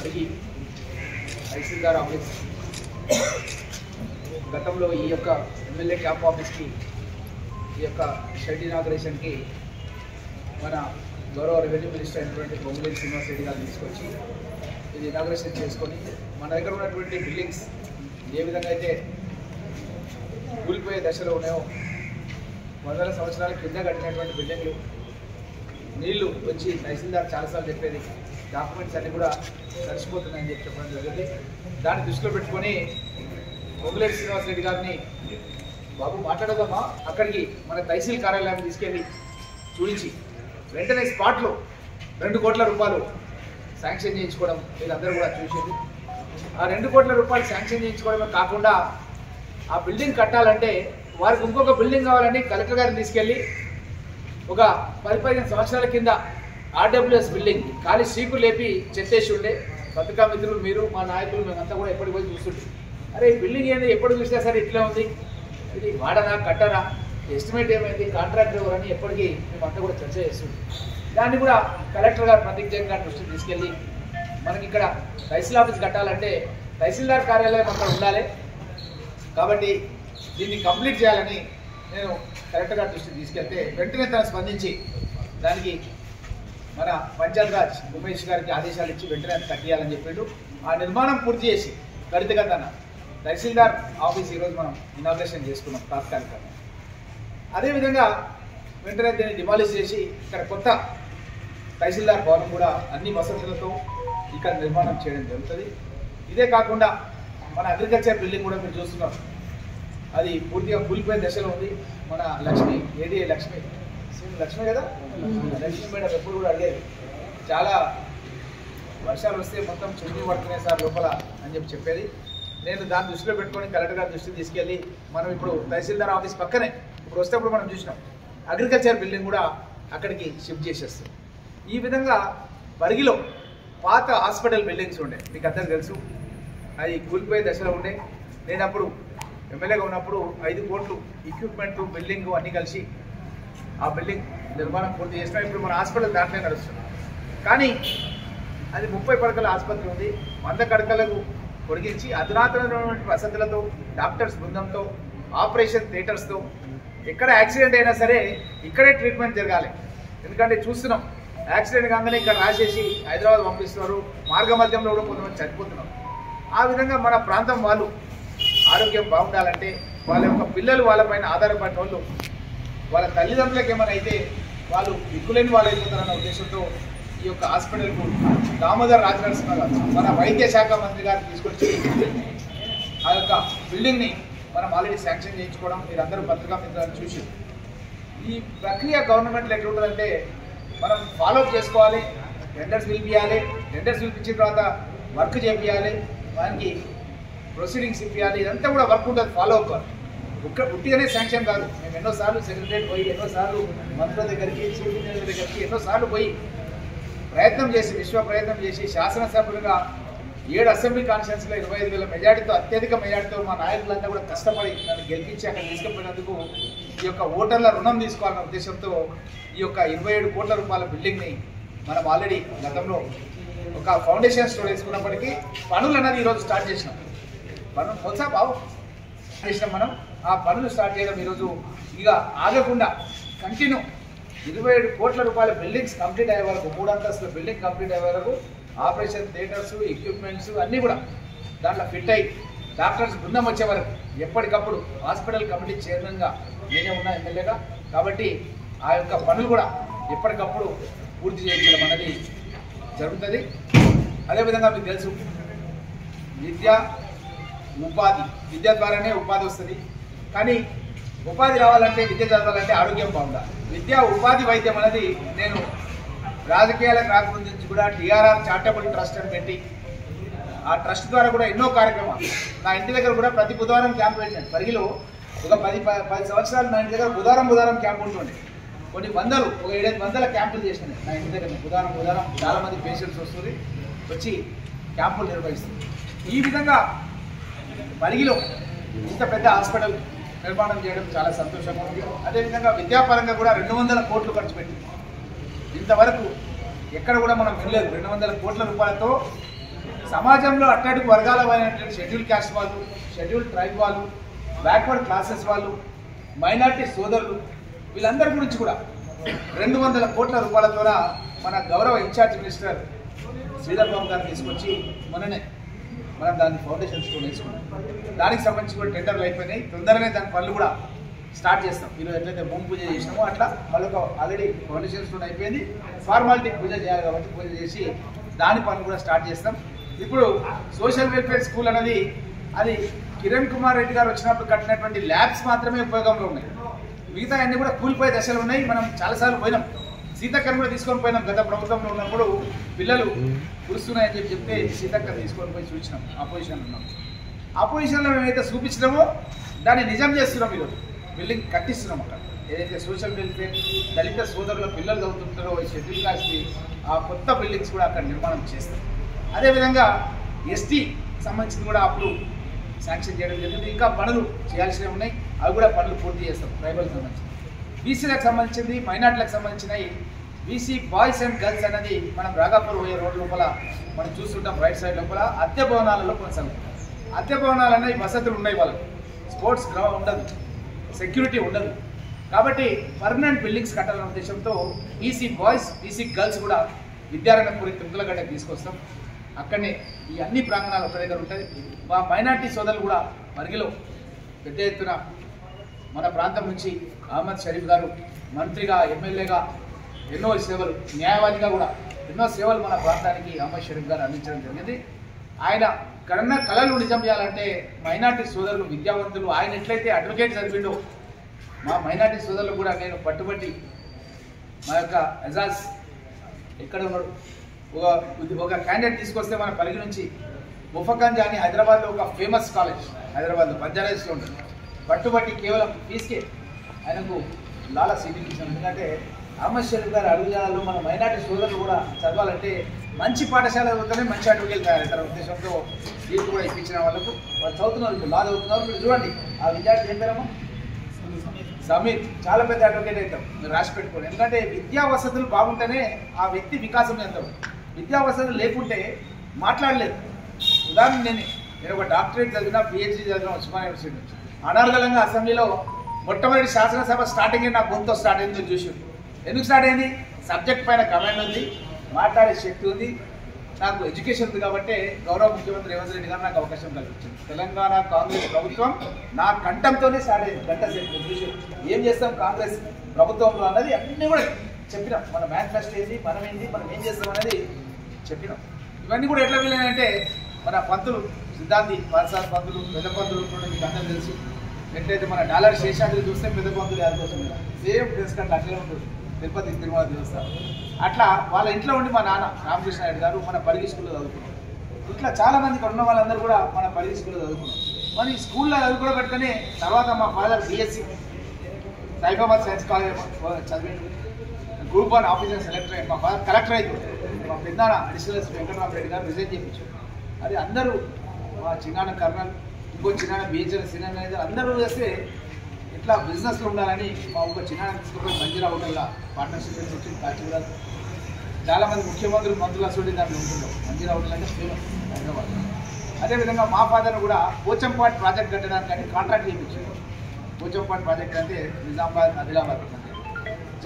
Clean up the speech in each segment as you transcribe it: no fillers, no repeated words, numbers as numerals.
పరిగి తహసీల్దార్ office గతంలో ఈ యొక్క ఎమ్మెల్యే క్యాంప్ ఆఫీస్కి ఈ యొక్క షెడ్ ఇనాగరేషన్కి మన గౌరవ రెవెన్యూ మినిస్టర్ అయినటువంటి పొంగులేటి శ్రీనివాస్ రెడ్డి గారు తీసుకొచ్చి ఇది ఇనాగరేషన్ చేసుకొని మన దగ్గర ఉన్నటువంటి బిల్డింగ్స్ ఏ విధంగా అయితే కూలిపోయే దశలో ఉన్నాయో వందల సంవత్సరాల కింద కట్టినటువంటి బిల్డింగ్లు నీళ్లు వచ్చి తహసీల్దార్ చాలాసార్లు చెప్పేది డాక్యుమెంట్స్ అన్నీ కూడా తడిసిపోతున్నాయని చెప్పడం జరిగింది. దాన్ని దృష్టిలో పెట్టుకొని పొంగులేటి శ్రీనివాస్ రెడ్డి గారిని బాబు మాట్లాడదామా అక్కడికి మన తహసీల్ కార్యాలయం తీసుకెళ్ళి చూపించి వెంటనే స్పాట్లో 2 కోట్ల రూపాయలు శాంక్షన్ చేయించుకోవడం వీళ్ళందరూ కూడా చూసేది. ఆ 2 కోట్ల రూపాయలు శాంక్షన్ చేయించుకోవడమే కాకుండా ఆ బిల్డింగ్ కట్టాలంటే వారికి ఇంకొక బిల్డింగ్ కావాలని కలెక్టర్ గారిని తీసుకెళ్ళి ఒక 10-15 సంవత్సరాల కింద ఆర్డబ్ల్యూఎస్ బిల్డింగ్ ఖాళీ సీకు లేపి చెత్తేసి ఉండే పత్రికా మిత్రులు మీరు మా నాయకులు మేమంతా కూడా ఎప్పటికి పోయి చూస్తుంటే అరే ఈ బిల్డింగ్ ఏంది ఎప్పుడు చూసినా సరే ఇట్లా ఉంది, ఇది వాడనా కట్టరా, ఎస్టిమేట్ ఏమైంది, కాంట్రాక్టర్ ఎవరని ఎప్పటికీ మేమంతా కూడా చర్చ చేస్తుంది. దాన్ని కూడా కలెక్టర్ గారు ప్రతీక్ జైన్ గారి దృష్టికి తీసుకెళ్ళి మనకి ఇక్కడ తహసీల్ ఆఫీస్ కట్టాలంటే తహసీల్దార్ కార్యాలయం అక్కడ ఉండాలి కాబట్టి దీన్ని కంప్లీట్ చేయాలని నేను కలెక్టర్ గారి దృష్టికి తీసుకెళ్తే వెంటనే తను స్పందించి దానికి మన పంచాయత్ రాజ్ ఉమేష్ గారికి ఆదేశాలు ఇచ్చి వెంటనే అది కట్టియాలని చెప్పిండు. ఆ నిర్మాణం పూర్తి చేసి త్వరితగతిన తహసీల్దార్ ఆఫీస్ ఈరోజు మనం ఇనాగ్రేషన్ చేసుకున్నాం తాత్కాలికంగా. అదేవిధంగా వెంటనే దీన్ని డిమాలిష్ చేసి ఇక్కడ కొత్త తహసీల్దార్ భవనం కూడా అన్ని వసతులతో ఇక్కడ నిర్మాణం చేయడం జరుగుతుంది. ఇదే కాకుండా మన అగ్రికల్చర్ బిల్డింగ్ కూడా మీరు చూస్తున్నారు, అది పూర్తిగా కూలిపోయిన దశలో ఉంది. మన లక్ష్మి ఏడీఏ లక్ష్మి కదా లక్ష్మి మేడం ఎప్పుడు కూడా అడిగేది చాలా వర్షాలు వస్తే మొత్తం చున్నీ పడుతున్నాయి సార్ లోపల అని చెప్పేది. నేను దాన్ని దృష్టిలో పెట్టుకొని కలెక్టర్ గారి దృష్టికి తీసుకెళ్ళి మనం ఇప్పుడు తహసీల్దార్ ఆఫీస్ పక్కనే ఇప్పుడు వస్తేప్పుడు మనం చూసినాం అగ్రికల్చర్ బిల్డింగ్ కూడా అక్కడికి షిఫ్ట్ చేసేస్తాం. ఈ విధంగా పరిగిలో పాత హాస్పిటల్ బిల్డింగ్స్ ఉండే మీకు అందరికీ తెలుసు, అది కూలిపోయే దశలో ఉండే. నేను అప్పుడు ఎమ్మెల్యేగా ఉన్నప్పుడు 5 కోట్లు ఎక్విప్మెంట్ బిల్డింగ్ అన్నీ కలిసి ఆ బిల్డింగ్ నిర్మాణం పూర్తి చేసినా ఇప్పుడు మన హాస్పిటల్ దాంట్లో నడుస్తుంది. కానీ అది 30 పడకల ఆసుపత్రి ఉంది. 100 పడకలకు పొడిగించి అధునాతనమైనటువంటి వసతులతో డాక్టర్స్ బృందంతో ఆపరేషన్ థియేటర్స్తో ఎక్కడ యాక్సిడెంట్ అయినా సరే ఇక్కడే ట్రీట్మెంట్ జరగాలి. ఎందుకంటే చూస్తున్నాం యాక్సిడెంట్ కాగానే ఇక్కడ రాసేసి హైదరాబాద్ పంపిస్తున్నారు, మార్గ మధ్యంలో కూడా కొంతమంది చనిపోతున్నారు. ఆ విధంగా మన ప్రాంతం వాళ్ళు ఆరోగ్యం బాగుండాలంటే వాళ్ళ యొక్క పిల్లలు వాళ్ళపైన ఆధారపడిన వాళ్ళు వాళ్ళ తల్లిదండ్రులకు ఏమైనా అయితే వాళ్ళు దిక్కులేని వాళ్ళు అయిపోతారన్న ఉద్దేశంతో ఈ యొక్క హాస్పిటల్కు దామోదర్ రాజనరసింహ గారు మన వైద్య శాఖ మంత్రి గారిని తీసుకొచ్చి ఆ యొక్క బిల్డింగ్ని మనం ఆల్రెడీ శాంక్షన్ చేయించుకోవడం మీరందరూ పత్రికా మిత్రులను చూసి ఈ ప్రక్రియ గవర్నమెంట్లో ఎట్లుంటుందంటే మనం ఫాలోఅప్ చేసుకోవాలి, టెండర్స్ పిలిపియాలి, టెండర్స్ పిలిపించిన తర్వాత వర్క్ చేపియాలి, దానికి ప్రొసీడింగ్స్ ఇప్పించాలి, ఇదంతా కూడా వర్క్ ఉంటుంది ఫాలోఅప్ వర్క్. ఉట్టిగానే శాంక్షన్ కాదు. మేము ఎన్నోసార్లు సెక్రటరేట్ పోయి ఎన్నోసార్లు మంత్రుల దగ్గరికి చీఫ్ ఇంజనీర్ దగ్గరికి ఎన్నోసార్లు పోయి ప్రయత్నం చేసి విశ్వ ప్రయత్నం చేసి శాసనసభ్యులుగా 7 అసెంబ్లీ కాన్స్టిట్యున్సీలో 25,000 మెజార్టీతో అత్యధిక మెజార్టీతో మా నాయకులంతా కూడా కష్టపడి నన్ను గెలిపించి అక్కడ తీసుకుపోయినందుకు ఈ యొక్క ఓటర్ల రుణం తీసుకోవాలన్న ఉద్దేశంతో ఈ యొక్క 27 కోట్ల రూపాయల బిల్డింగ్ని మనం ఆల్రెడీ గతంలో ఒక ఫౌండేషన్ స్టోర్ వేసుకున్నప్పటికీ పనులు అన్నది ఈరోజు స్టార్ట్ చేసినాం. పనులు కొత్త బావు చేసినాం మనం. ఆ పనులు స్టార్ట్ చేయడం ఈరోజు ఇక ఆగకుండా కంటిన్యూ 27 కోట్ల రూపాయల బిల్డింగ్స్ కంప్లీట్ అయ్యే వరకు 3 అంతస్తుల బిల్డింగ్ కంప్లీట్ అయ్యే వరకు ఆపరేషన్ థియేటర్స్ ఎక్విప్మెంట్స్ అన్నీ కూడా దాంట్లో ఫిట్ అయ్యి డాక్టర్స్ బృందం వచ్చే వరకు ఎప్పటికప్పుడు హాస్పిటల్ కమిటీ చైర్మన్గా నేనే ఉన్నా ఎమ్మెల్యేగా కాబట్టి ఆ యొక్క పనులు కూడా ఎప్పటికప్పుడు పూర్తి చేయించడం అనేది జరుగుతుంది. అదేవిధంగా మీకు తెలుసు విద్య ఉపాధి, విద్య ద్వారానే ఉపాధి వస్తుంది. కానీ ఉపాధి రావాలంటే విద్య చదవాలంటే ఆరోగ్యం బాగుండాలి. విద్య ఉపాధి వైద్యం అనేది నేను రాజకీయాలకు రాకముందు నుంచి కూడా టీఆర్ఆర్ చారిటబుల్ ట్రస్ట్ అని పెట్టి ఆ ట్రస్ట్ ద్వారా కూడా ఎన్నో కార్యక్రమాలు నా ఇంటి దగ్గర కూడా ప్రతి బుధవారం క్యాంప్ పెట్టాను. పరిగిలో ఒక 10 సంవత్సరాలు నా ఇంటి దగ్గర బుధవారం క్యాంప్ ఉంటుండే. కొన్ని వందలు ఒక 700 క్యాంపులు చేసినాయి నా ఇంటి దగ్గర. బుధవారం చాలామంది పేషెంట్స్ వస్తుంది వచ్చి క్యాంపులు నిర్వహిస్తుంది. ఈ విధంగా పరిగిలో ఇంత పెద్ద హాస్పిటల్ నిర్మాణం చేయడం చాలా సంతోషంగా ఉంది. అదేవిధంగా విద్యాపరంగా కూడా 200 కోట్లు ఖర్చు పెట్టింది. ఇంతవరకు ఎక్కడ కూడా మనం వెళ్ళలేదు. 200 కోట్ల రూపాయలతో సమాజంలో అట్టడుగు వర్గాలైనటువంటి షెడ్యూల్ క్యాస్ట్ వాళ్ళు, షెడ్యూల్ ట్రైబ్ వాళ్ళు, బ్యాక్వర్డ్ క్లాసెస్ వాళ్ళు, మైనార్టీ సోదరులు, వీళ్ళందరి గురించి కూడా 200 కోట్ల రూపాయలతో మన గౌరవ ఇన్ఛార్జ్ మినిస్టర్ శ్రీధర్ బాబు గారు తీసుకొచ్చి మొన్ననే మనం దాన్ని ఫౌండేషన్ స్టోన్ వేసుకున్నాం. దానికి సంబంధించి కూడా టెండర్లు అయిపోయినాయి. తొందరనే దాని పనులు కూడా స్టార్ట్ చేస్తాం. ఈరోజు ఎట్లయితే భూమి పూజ చేసినామో అట్లా వాళ్ళకు ఆల్రెడీ ఫౌండేషన్ స్టోన్ అయిపోయింది. ఫార్మాలిటీ పూజ చేయాలి కాబట్టి పూజ చేసి దాని పనులు కూడా స్టార్ట్ చేస్తాం. ఇప్పుడు సోషల్ వెల్ఫేర్ స్కూల్ అనేది అది కిరణ్ కుమార్ రెడ్డి గారు వచ్చినప్పుడు కట్టినటువంటి ల్యాబ్స్ మాత్రమే ఉపయోగంలో ఉన్నాయి. మిగతా అన్నీ కూడా కూలిపోయే దశలు ఉన్నాయి. మనం చాలాసార్లు పోయినాం, సీతక్కని కూడా తీసుకొని పోయినాం. గత ప్రభుత్వంలో ఉన్నప్పుడు పిల్లలు కురుస్తున్నాయని చెప్తే సీతక్కని తీసుకొని పోయి చూసినాం. ఆపోజిషన్లో ఉన్నాం. ఆపోజిషన్లో మేమైతే చూపించినామో దాన్ని నిజం చేస్తున్నాం. ఈరోజు బిల్డింగ్ కట్టిస్తున్నాం. అక్కడ ఏదైతే సోషల్ వెల్ఫేర్ దళిత సోదరుల పిల్లలు చదువుతుంటారో షెడ్యూల్ కాస్ట్కి ఆ కొత్త బిల్డింగ్స్ కూడా అక్కడ నిర్మాణం చేస్తాం. అదేవిధంగా ఎస్టీ సంబంధించింది కూడా అప్పుడు శాంక్షన్ చేయడం జరిగింది. ఇంకా పనులు చేయాల్సినవి ఉన్నాయి, అవి కూడా పనులు పూర్తి చేస్తాం. ట్రైబల్కి సంబంధించి, బీసీలకు సంబంధించింది, మైనార్టీలకు సంబంధించినవి బీసీ బాయ్స్ అండ్ గర్ల్స్ అనేది మనం రాగాపూర్ పోయే రోడ్ లోపల మనం చూస్తుంటాం. రైట్ సైడ్ లోపల అద్దె భవనాలలో కొనసాగుతాం. అద్దె భవనాలు అనేవి వసతులు ఉన్నాయి, వాళ్ళకి స్పోర్ట్స్ గ్రౌండ్ ఉండదు, సెక్యూరిటీ ఉండదు. కాబట్టి పర్మనెంట్ బిల్డింగ్స్ కట్టాలనే ఉద్దేశంతో బీసీ బాయ్స్, బీసీ గర్ల్స్ కూడా విద్యారణ్యపురి తుంగలగడ్డకి తీసుకొస్తాం. అక్కడనే ఈ అన్ని ప్రాంగణాలు ఒక దగ్గర ఉంటాయి. మా మైనార్టీ సోదరులు కూడా పరిగిలో పెద్ద ఎత్తున మన ప్రాంతం నుంచి అహ్మద్ షరీఫ్ గారు మంత్రిగా, ఎమ్మెల్యేగా ఎన్నో సేవలు, న్యాయవాదిగా కూడా ఎన్నో సేవలు మన ప్రాంతానికి అహ్మద్ షరీఫ్ గారు అందించడం జరిగింది. ఆయన కళలు నిజం చేయాలంటే మైనార్టీ సోదరులు విద్యావంతులు, ఆయన ఎట్లయితే అడ్వకేట్ చదివిండో మా మైనార్టీ సోదరులు కూడా నేను పట్టుబట్టి మా యొక్క ఎజాజ్ ఎక్కడ ఉన్నాడు, ఒక క్యాండిడేట్ తీసుకొస్తే మన పరిగి నుంచి ముఫఖంజా అని హైదరాబాద్లో ఒక ఫేమస్ కాలేజ్, హైదరాబాద్లో బంజారాహిల్స్లో ఉంటుంది. పట్టుబట్టి కేవలం ఫీజుకే ఆయనకు లాలా సీట్ ఇచ్చాం. ఎందుకంటే అహ్మద్ షరీఫ్ గారు అడుగుజాలలో మన మైనార్టీ సోదరులు కూడా చదవాలంటే మంచి పాఠశాల చదువుతూనే మంచి అడ్వకేట్ తయారవుతారు ఉద్దేశంతో సీట్లు కూడా ఇప్పించిన వాళ్ళకు వాళ్ళు చదువుతున్నారు. ఇప్పుడు లా చదువుతున్నారు. మీరు చూడండి ఆ విద్యార్థి ఏం పేరమ్మా? సమీర్. చాలా పెద్ద అడ్వకేట్ అవుతాం, మీరు రాసి పెట్టుకోండి. ఎందుకంటే విద్యా వసతులు బాగుంటేనే ఆ వ్యక్తి వికాసం చెందుతాడు. విద్యా వసతులు లేకుంటే మాట్లాడలేదు. ఉదాహరణ నేను ఒక డాక్టరేట్ చదివినా, పిహెచ్డీ చదివినా ఉస్మానియా యూనివర్సిటీ నుంచి అనార్గలంగా అసెంబ్లీలో మొట్టమొదటి శాసనసభ స్టార్టింగ్ నా గొంతు స్టార్ట్ అయింది చూసి. ఎందుకు స్టార్ట్ అయింది? సబ్జెక్ట్ పైన కమాండ్ ఉంది, మాట్లాడే శక్తి ఉంది, నాకు ఎడ్యుకేషన్ ఉంది. కాబట్టి గౌరవ ముఖ్యమంత్రి రేవంత్ రెడ్డి గారు నాకు అవకాశం కల్పించింది. తెలంగాణ కాంగ్రెస్ ప్రభుత్వం నా కంఠంతోనే స్టార్ట్ అయింది. గంట సేపు చూసి ఏం చేస్తాం కాంగ్రెస్ ప్రభుత్వంలో అన్నది అన్నీ కూడా చెప్పినాం. మన మేనిఫెస్టో ఏంది, మనం ఏంది, మనం ఏం చేస్తాం అనేది చెప్పినాం. ఇవన్నీ కూడా ఎట్లా వీలైనంటే మన పంతులు సిద్ధాంతి పార్సార్ పంతులు, పెద్ద పంతులు కూడా మీకు అందరూ తెలుసు. ఎట్లయితే మన డాలర్ శేషాద్రి చూస్తే పెద్ద పంతులు యాదకోసం సేమ్ డ్రెస్ కంటే అట్లే ఉంటుంది తిరుపతి తిరుమల దేవస్థానం. అట్లా వాళ్ళ ఇంట్లో ఉండి మా నాన్న రామకృష్ణ రెడ్డి గారు మన పరిగి స్కూల్లో చదువుకున్నాం. ఇట్లా చాలామంది ఇక్కడ ఉన్న వాళ్ళందరూ కూడా మన పరిగి స్కూల్లో చదువుకున్నాం. మరి స్కూల్లో చదువుకోవడం పెట్టుకుని తర్వాత మా father BSc Saifabad science college చదివిండు. గ్రూప్ 1 ఆఫీసర్ సెలెక్టర్ అయ్యి మా ఫాదర్ కలెక్టర్ అయితే మా పెద్దనాన్న అడిషనల్ ఎస్పీ వెంకటరామరెడ్డి గారు రిజైన్ చేయించారు. అది అందరూ మా చిన్నాన్న కర్నల్, ఇంకో చిన్నాన్న BHL సీనియర్ మేనేజర్ అందరూ చేస్తే ఇట్లా బిజినెస్లో ఉండాలని మా ఒక చిన్నాన్న తీసుకుపోయి మంజీరా హోటల్లో పార్ట్నర్షిప్ వచ్చింది. కాచిగూడ చాలామంది ముఖ్యమంత్రులు, మంత్రులు అసలు దాంట్లో ఉంటున్నాం. మంజీరా హోటల్ అంటే ఫేమస్ హైదరాబాద్. అదేవిధంగా మా ఫాదర్ కూడా పోచంపాట్ ప్రాజెక్ట్ కట్టడానికి అని కాంట్రాక్ట్ చేయించారు. పోచంపాట్ ప్రాజెక్ట్ అంటే నిజామాబాద్, ఆదిలాబాద్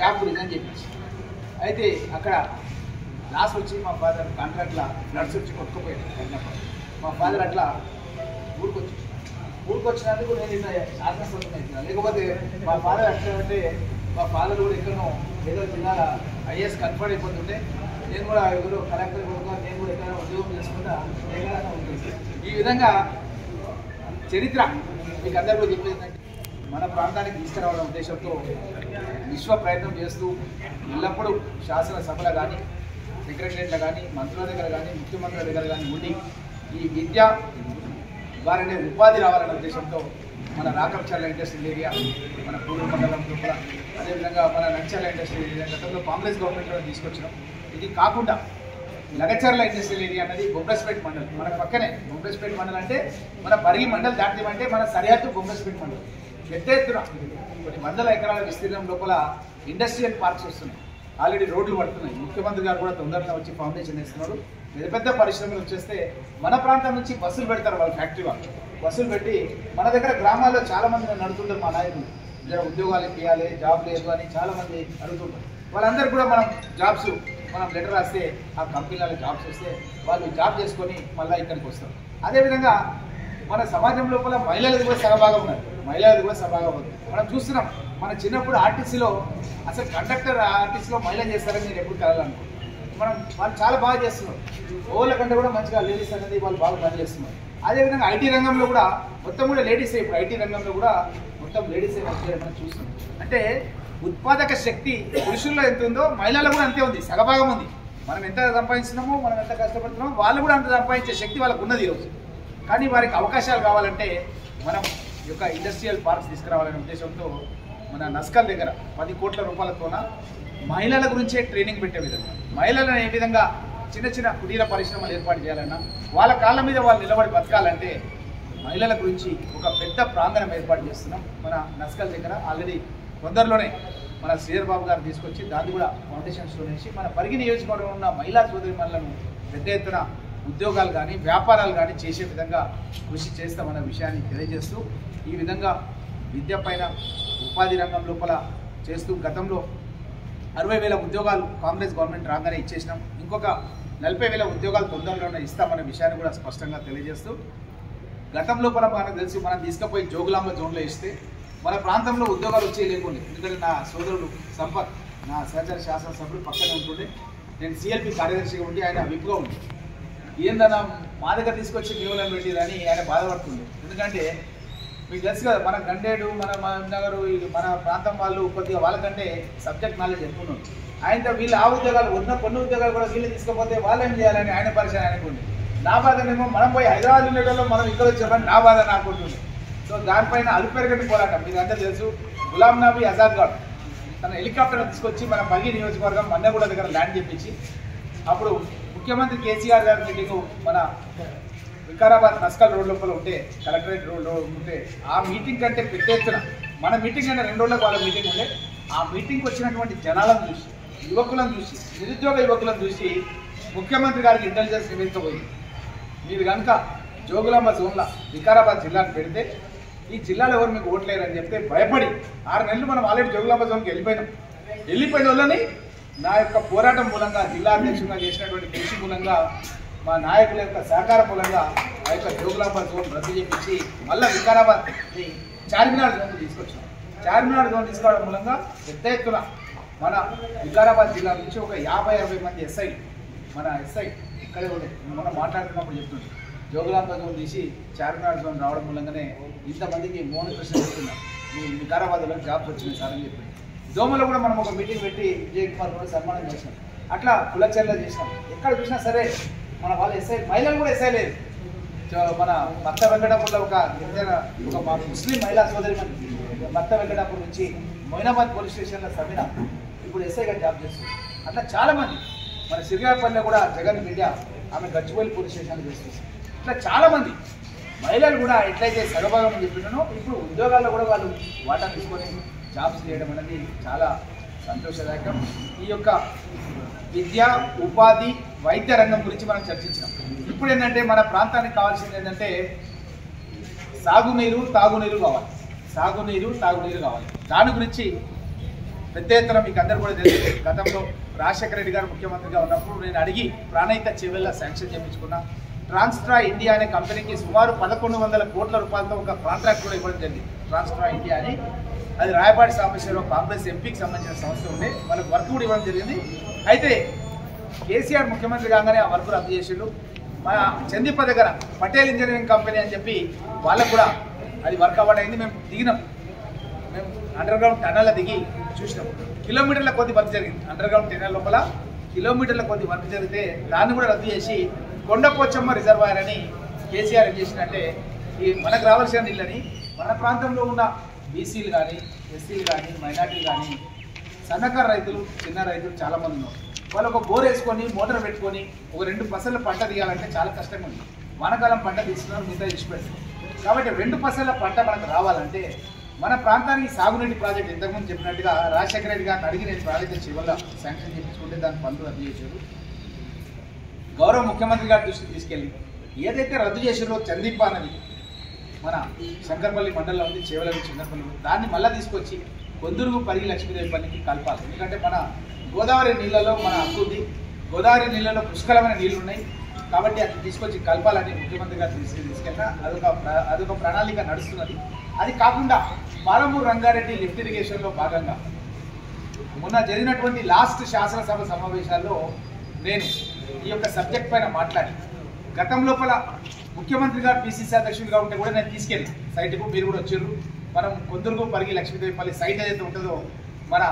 జాబ్ రిజైన్ చేయించి అయితే అక్కడ లాస్ వచ్చి మా ఫాదర్ కాంట్రాక్ట్లో ఫ్లడ్స్ వచ్చి కొట్టుకుపోయాడు కన్నప్ప. మా ఫాదర్ అట్లా ఊరికొచ్చినందుకు నేను ఇలా శాసనసభ్యుని అవుతున్నా. లేకపోతే మా ఫాదర్ అట్లా అంటే మా ఫాదర్ కూడా ఎక్కడో ఏదో జిల్లాల IAS కన్ఫర్డ్ అయిపోతుంటే నేను కూడా ఎవరు కలెక్టర్ కొడుకు నేను కూడా ఎక్కడ ఉద్యోగం చేసుకుంటా ఏదైనా ఉంటుంది. ఈ విధంగా చరిత్ర మీకు అందరూ కూడా చెప్పేది ఏంటంటే మన ప్రాంతానికి తీసుకురావడం ఉద్దేశంతో విశ్వ ప్రయత్నం చేస్తూ ఎల్లప్పుడూ శాసనసభలో కానీ, సెక్రటరియట్లో కానీ, మంత్రుల దగ్గర కానీ, ముఖ్యమంత్రుల దగ్గర కానీ ఉండి ఈ విద్య వారిని ఉపాధి రావాలనే ఉద్దేశంతో మన రాకంచర్ల ఇండస్ట్రియల్ ఏరియా, మన పూర్వ మండలం లోపల, అదేవిధంగా మన నంచర్ల ఇండస్ట్రియల్ ఏరియా గతంలో కాంగ్రెస్ గవర్నమెంట్లో తీసుకొచ్చినాం. ఇది కాకుండా లగచర్ల ఇండస్ట్రియల్ ఏరియా అన్నది బొంబ్రస్పేట మండలం, మన పక్కనే. బొంబ్రస్పేట మండలం అంటే మన పరిగి మండలం దాటిమంటే మన సరిహద్దు బొంబ్రస్పేట మండలం. పెద్ద ఎత్తున కొన్ని వందల ఎకరాల విస్తీర్ణం లోపల ఇండస్ట్రియల్ పార్క్స్ వస్తున్నాయి. ఆల్రెడీ రోడ్లు పడుతున్నాయి. ముఖ్యమంత్రి గారు కూడా తొందరగా వచ్చి ఫౌండేషన్ వేస్తున్నారు. పెద్ద పెద్ద పరిశ్రమలు వచ్చేస్తే మన ప్రాంతం నుంచి బస్సులు పెడతారు వాళ్ళు, ఫ్యాక్టరీ వాళ్ళు బస్సులు పెట్టి మన దగ్గర గ్రామాల్లో చాలామంది నడుతుంటారు. మా నాయకులు జర ఉద్యోగాలు ఇవ్వాలి, జాబ్ లేదు అని చాలామంది అడుగుతుంటారు. వాళ్ళందరూ కూడా మనం జాబ్స్ మనం లెటర్ రాస్తే ఆ కంపెనీలలో జాబ్స్ వస్తే వాళ్ళు జాబ్ చేసుకొని మళ్ళీ ఇక్కడికి వస్తారు. అదేవిధంగా మన సమాజం లోపల మహిళలకు కూడా సహభాగం ఉన్నది, మహిళలకు కూడా సహభాగం ఉంది. మనం చూస్తున్నాం, మన చిన్నప్పుడు ఆర్టీసీలో అసలు కండక్టర్ ఆర్టీసీలో మహిళ చేస్తారని నేను ఎప్పుడు కలగాలనుకుంటున్నాను. వాళ్ళు చాలా బాగా చేస్తున్నారు, ఓళ్ళ కంటే కూడా మంచిగా లేడీస్ అనేది వాళ్ళు బాగా పనిచేస్తున్నారు. అదేవిధంగా ఐటీ రంగంలో కూడా మొత్తం కూడా లేడీసే, ఇప్పుడు ఐటీ రంగంలో కూడా మొత్తం లేడీసే మనం చూస్తున్నాం. అంటే ఉత్పాదక శక్తి పురుషుల్లో ఎంత ఉందో మహిళల్లో కూడా అంతే ఉంది, సగభాగం ఉంది. మనం ఎంత సంపాదిస్తున్నామో, మనం ఎంత కష్టపడుతున్నామో వాళ్ళు కూడా అంత సంపాదించే శక్తి వాళ్ళకు ఉన్నది ఈరోజు. కానీ వారికి అవకాశాలు కావాలంటే మనం ఈ యొక్క ఇండస్ట్రియల్ పార్క్స్ తీసుకురావాలనే ఉద్దేశంతో మన నస్కల్ దగ్గర 10 కోట్ల రూపాయలతోన మహిళల గురించే ట్రైనింగ్ పెట్టే విధంగా, మహిళలను ఏ విధంగా చిన్న చిన్న కుటీర పరిశ్రమలు ఏర్పాటు చేయాలన్నా, వాళ్ళ కాళ్ళ మీద వాళ్ళు నిలబడి బతకాలంటే మహిళల గురించి ఒక పెద్ద ప్రాంగణం ఏర్పాటు చేస్తున్నాం మన నస్కల్ దగ్గర. ఆల్రెడీ తొందరలోనే మన శ్రీధర్ బాబు గారు తీసుకొచ్చి దాన్ని కూడా ఫౌండేషన్స్లో వేసి మన పరిగి నియోజకవర్గంలో ఉన్న మహిళా సోదరిమణులను పెద్ద ఎత్తున ఉద్యోగాలు కానీ వ్యాపారాలు కానీ చేసే విధంగా కృషి చేస్తామన్న విషయాన్ని తెలియజేస్తూ, ఈ విధంగా విద్య పైన ఉపాధి రంగం లోపల చేస్తూ గతంలో 60,000 ఉద్యోగాలు కాంగ్రెస్ గవర్నమెంట్ రాగానే ఇచ్చేసినాం. ఇంకొక 40,000 ఉద్యోగాలు తొందరలోనే ఇస్తామన్న విషయాన్ని కూడా స్పష్టంగా తెలియజేస్తూ, గతం లోపల మనకు తెలిసి మనం తీసుకుపోయి జోగులాంబ జోన్లో ఇస్తే మన ప్రాంతంలో ఉద్యోగాలు వచ్చే లేకుండా, ఎందుకంటే నా సోదరుడు సంపత్ నా సహచర శాసనసభ్యుడు పక్కనే ఉంటుండే, నేను సిఎల్పి కార్యదర్శిగా ఉండి ఆయన విప్గా ఉండి ఏందన్నా మా దగ్గర తీసుకొచ్చి మేములను పెట్టిరని ఆయన బాధపడుతుంది. ఎందుకంటే మీకు తెలుసు కదా, మన గండేడు మన నగరు మన ప్రాంతం వాళ్ళు కొద్దిగా వాళ్ళకంటే సబ్జెక్ట్ నాలెడ్జ్ ఎక్కువ ఉంది. ఆయనతో వీళ్ళు ఆ ఉద్యోగాలు ఉన్న కొన్ని ఉద్యోగాలు కూడా వీళ్ళు తీసుకపోతే వాళ్ళు ఏం చేయాలని ఆయన పరిచయం ఆయనకుంది. నా బాధనేమో మనం పోయి హైదరాబాద్ ఉండేటోళ్ళు మనం ఇక్కడ వచ్చామని నా బాధ నాకు ఉంటుంది. సో దానిపైన అలుపెరగని పోరాటం మీకు అందరూ తెలుసు. గులాం నబీ ఆజాద్ గారు తన హెలికాప్టర్ తీసుకొచ్చి మన పరిగి నియోజకవర్గం మన్నగూడ దగ్గర ల్యాండ్ చేపించి, అప్పుడు ముఖ్యమంత్రి కేసీఆర్ గారి మీటింగు మన వికారాబాద్ నస్కల్ రోడ్ లోపల ఉంటే, కలెక్టరేట్ రోడ్ ఉంటే, ఆ మీటింగ్ కంటే పెద్ద ఎత్తున మన మీటింగ్ అంటే 2 రోజులకు వాళ్ళ మీటింగ్ ఉండే, ఆ మీటింగ్కి వచ్చినటువంటి జనాలను చూసి, యువకులను చూసి, నిరుద్యోగ యువకులను చూసి ముఖ్యమంత్రి గారికి ఇంటెలిజెన్స్ నివేదిక పోయింది. మీరు కనుక జోగులాంబ జోన్ల వికారాబాద్ జిల్లాను పెడితే ఈ జిల్లాలో ఎవరు మీకు ఓట్లేరని చెప్తే భయపడి 6 నెలలు మనం ఆల్రెడీ జోగులాంబ జోన్కి వెళ్ళిపోయిన వాళ్ళని నా యొక్క పోరాటం మూలంగా, జిల్లా అధ్యక్షులుగా చేసినటువంటి కృషి మూలంగా, మా నాయకుల యొక్క సహకారం మూలంగా ఆ యొక్క జోగులాంబ జోన్ రద్దు చేపించి మళ్ళీ వికారాబాద్ని చార్మినార్ జోన్ తీసుకొచ్చాం. చార్మినార్ జోన్ తీసుకోవడం మూలంగా పెద్ద ఎత్తున మన వికారాబాద్ జిల్లా నుంచి ఒక 50-60 మంది ఎస్ఐ, మన ఎస్ఐ ఇక్కడే మనం మాట్లాడుతున్నప్పుడు చెప్తుంది, జోగులాంబ జోన్ తీసి చార్మినార్ జోన్ రావడం మూలంగానే ఇంతమందికి మోహన్ కృష్ణ చెప్తున్నారు మీ వికారాబాద్లో జాబ్స్ వచ్చినాయి సార్ అని చెప్పి. దోమలో కూడా మనం ఒక మీటింగ్ పెట్టి విజయ్ కుమార్ కూడా సన్మానం చేసినాం. అట్లా కులచర్ల చేసినాం. ఎక్కడ చూసినా సరే మన వాళ్ళు ఎస్ఐ, మహిళలు కూడా ఎస్ఐ లేదు. మన భక్త వెంకటాపూర్లో ఒక ముస్లిం మహిళా సోదరి భక్త వెంకటాపూర్ నుంచి మొయినాబాద్ పోలీస్ స్టేషన్లో సబినా ఇప్పుడు ఎస్ఐగా జాబ్ చేస్తుంది. అట్లా చాలామంది మన సిరిగాపల్లిలో కూడా జగన్ మీడియా ఆమె గచ్చిబౌలి పోలీస్ స్టేషన్లో చేస్తుంది. ఇట్లా చాలామంది మహిళలు కూడా ఎట్లయితే సగభాగం అని చెప్పినానో ఇప్పుడు ఉద్యోగాల్లో కూడా వాళ్ళు వాటా తీసుకొని జాబ్స్ చేయడం అనేది చాలా సంతోషదాయకం. ఈ యొక్క విద్య, ఉపాధి, వైద్య రంగం గురించి మనం చర్చించినాం. ఇప్పుడు ఏంటంటే మన ప్రాంతానికి కావాల్సింది ఏంటంటే సాగునీరు, తాగునీరు కావాలి. సాగునీరు, తాగునీరు కావాలి. దాని గురించి పెద్ద ఎత్తున మీకు అందరూ కూడా తెలుసు. గతంలో రాజశేఖర రెడ్డి గారు ముఖ్యమంత్రిగా ఉన్నప్పుడు నేను అడిగి ప్రాణహిత చెవెళ్ళ శాంక్షన్ చేయించుకున్నా. ట్రాన్స్ట్రా ఇండియా అనే కంపెనీకి సుమారు 1100 కోట్ల రూపాయలతో ఒక కాంట్రాక్ట్ కూడా ఇవ్వడం జరిగింది. ట్రాన్స్ట్రా ఇండియా అని, అది రాయపాటి సాంబశివరావు కాంగ్రెస్ ఎంపీకి సంబంధించిన సంస్థ ఉండే, వాళ్ళకి వర్క్ కూడా ఇవ్వడం జరిగింది. అయితే కేసీఆర్ ముఖ్యమంత్రి కాగానే ఆ వర్క్ రద్దు చేసిండు. మన చందీప దగ్గర పటేల్ ఇంజనీరింగ్ కంపెనీ అని చెప్పి వాళ్ళకు కూడా అది వర్క్ అవ్వడం అయింది. మేము దిగినాం, మేము అండర్ గ్రౌండ్ టనల్లో దిగి చూసినాం. కిలోమీటర్ల కొద్ది వర్క్ జరిగింది. అండర్ గ్రౌండ్ టనల్ లోపల కిలోమీటర్ల కొద్ది వర్క్ జరిగితే దాన్ని కూడా రద్దు చేసి కొండపోచమ్మ రిజర్వాయర్ అని కేసీఆర్ ఏం చేసినంటే, ఈ మనకు రావాల్సిన నీళ్ళని మన ప్రాంతంలో ఉన్న బీసీలు కానీ, ఎస్సీలు కానీ, మైనార్టీలు కానీ, సన్నకారు రైతులు, చిన్న రైతులు చాలామంది ఉన్నారు. వాళ్ళు ఒక బోర్ వేసుకొని మోటార్ పెట్టుకొని ఒక 2 పసల పంట తీయాలంటే చాలా కష్టంగా ఉంది. వానాకాలం పంట తీసుకున్నారు, మిగతా ఇచ్చిపెట్టారు. కాబట్టి 2 పసల పంట మనకు రావాలంటే మన ప్రాంతానికి సాగునీటి ప్రాజెక్ట్ ఇంతకుముందు చెప్పినట్టుగా రాజశేఖర రెడ్డి గారిని అడిగి నేను ప్రాజెక్టు చివరిలో శాంక్షన్ చేయించుకుంటే దాని పనులు రద్దు చేశారు. గౌరవ ముఖ్యమంత్రి గారి దృష్టికి తీసుకెళ్ళి ఏదైతే రద్దు చేసిరో చందీప నది మన శంకర్పల్లి మండలంలో ఉంది, చేవలని చంద్రపల్లి దాన్ని మళ్ళీ తీసుకొచ్చి కొందుర్గు పరిగి లక్ష్మీదేవిపల్లికి కలపాలి. ఎందుకంటే మన గోదావరి నీళ్ళలో మన హక్కు ఉంది, గోదావరి నీళ్ళలో పుష్కలమైన నీళ్లు ఉన్నాయి కాబట్టి అది తీసుకొచ్చి కలపాలని ముఖ్యమంత్రి గారు తీసుకెళ్ళినా అదొక ప్రణాళిక నడుస్తున్నది. అది కాకుండా పాలమూరు రంగారెడ్డి లిఫ్ట్ ఇరిగేషన్లో భాగంగా మొన్న జరిగినటువంటి లాస్ట్ శాసనసభ సమావేశాల్లో నేను ఈ యొక్క సబ్జెక్ట్ పైన మాట్లాడి గతం లోపల ముఖ్యమంత్రి గారు పిసిసి అధ్యక్షుడిగా ఉంటే కూడా నేను తీసుకెళ్ళి సైట్కు మీరు కూడా వచ్చారు. మనం కొందుర్గు పరిగి లక్ష్మీదేవిపల్లి సైట్ ఏదైతే ఉంటుందో మన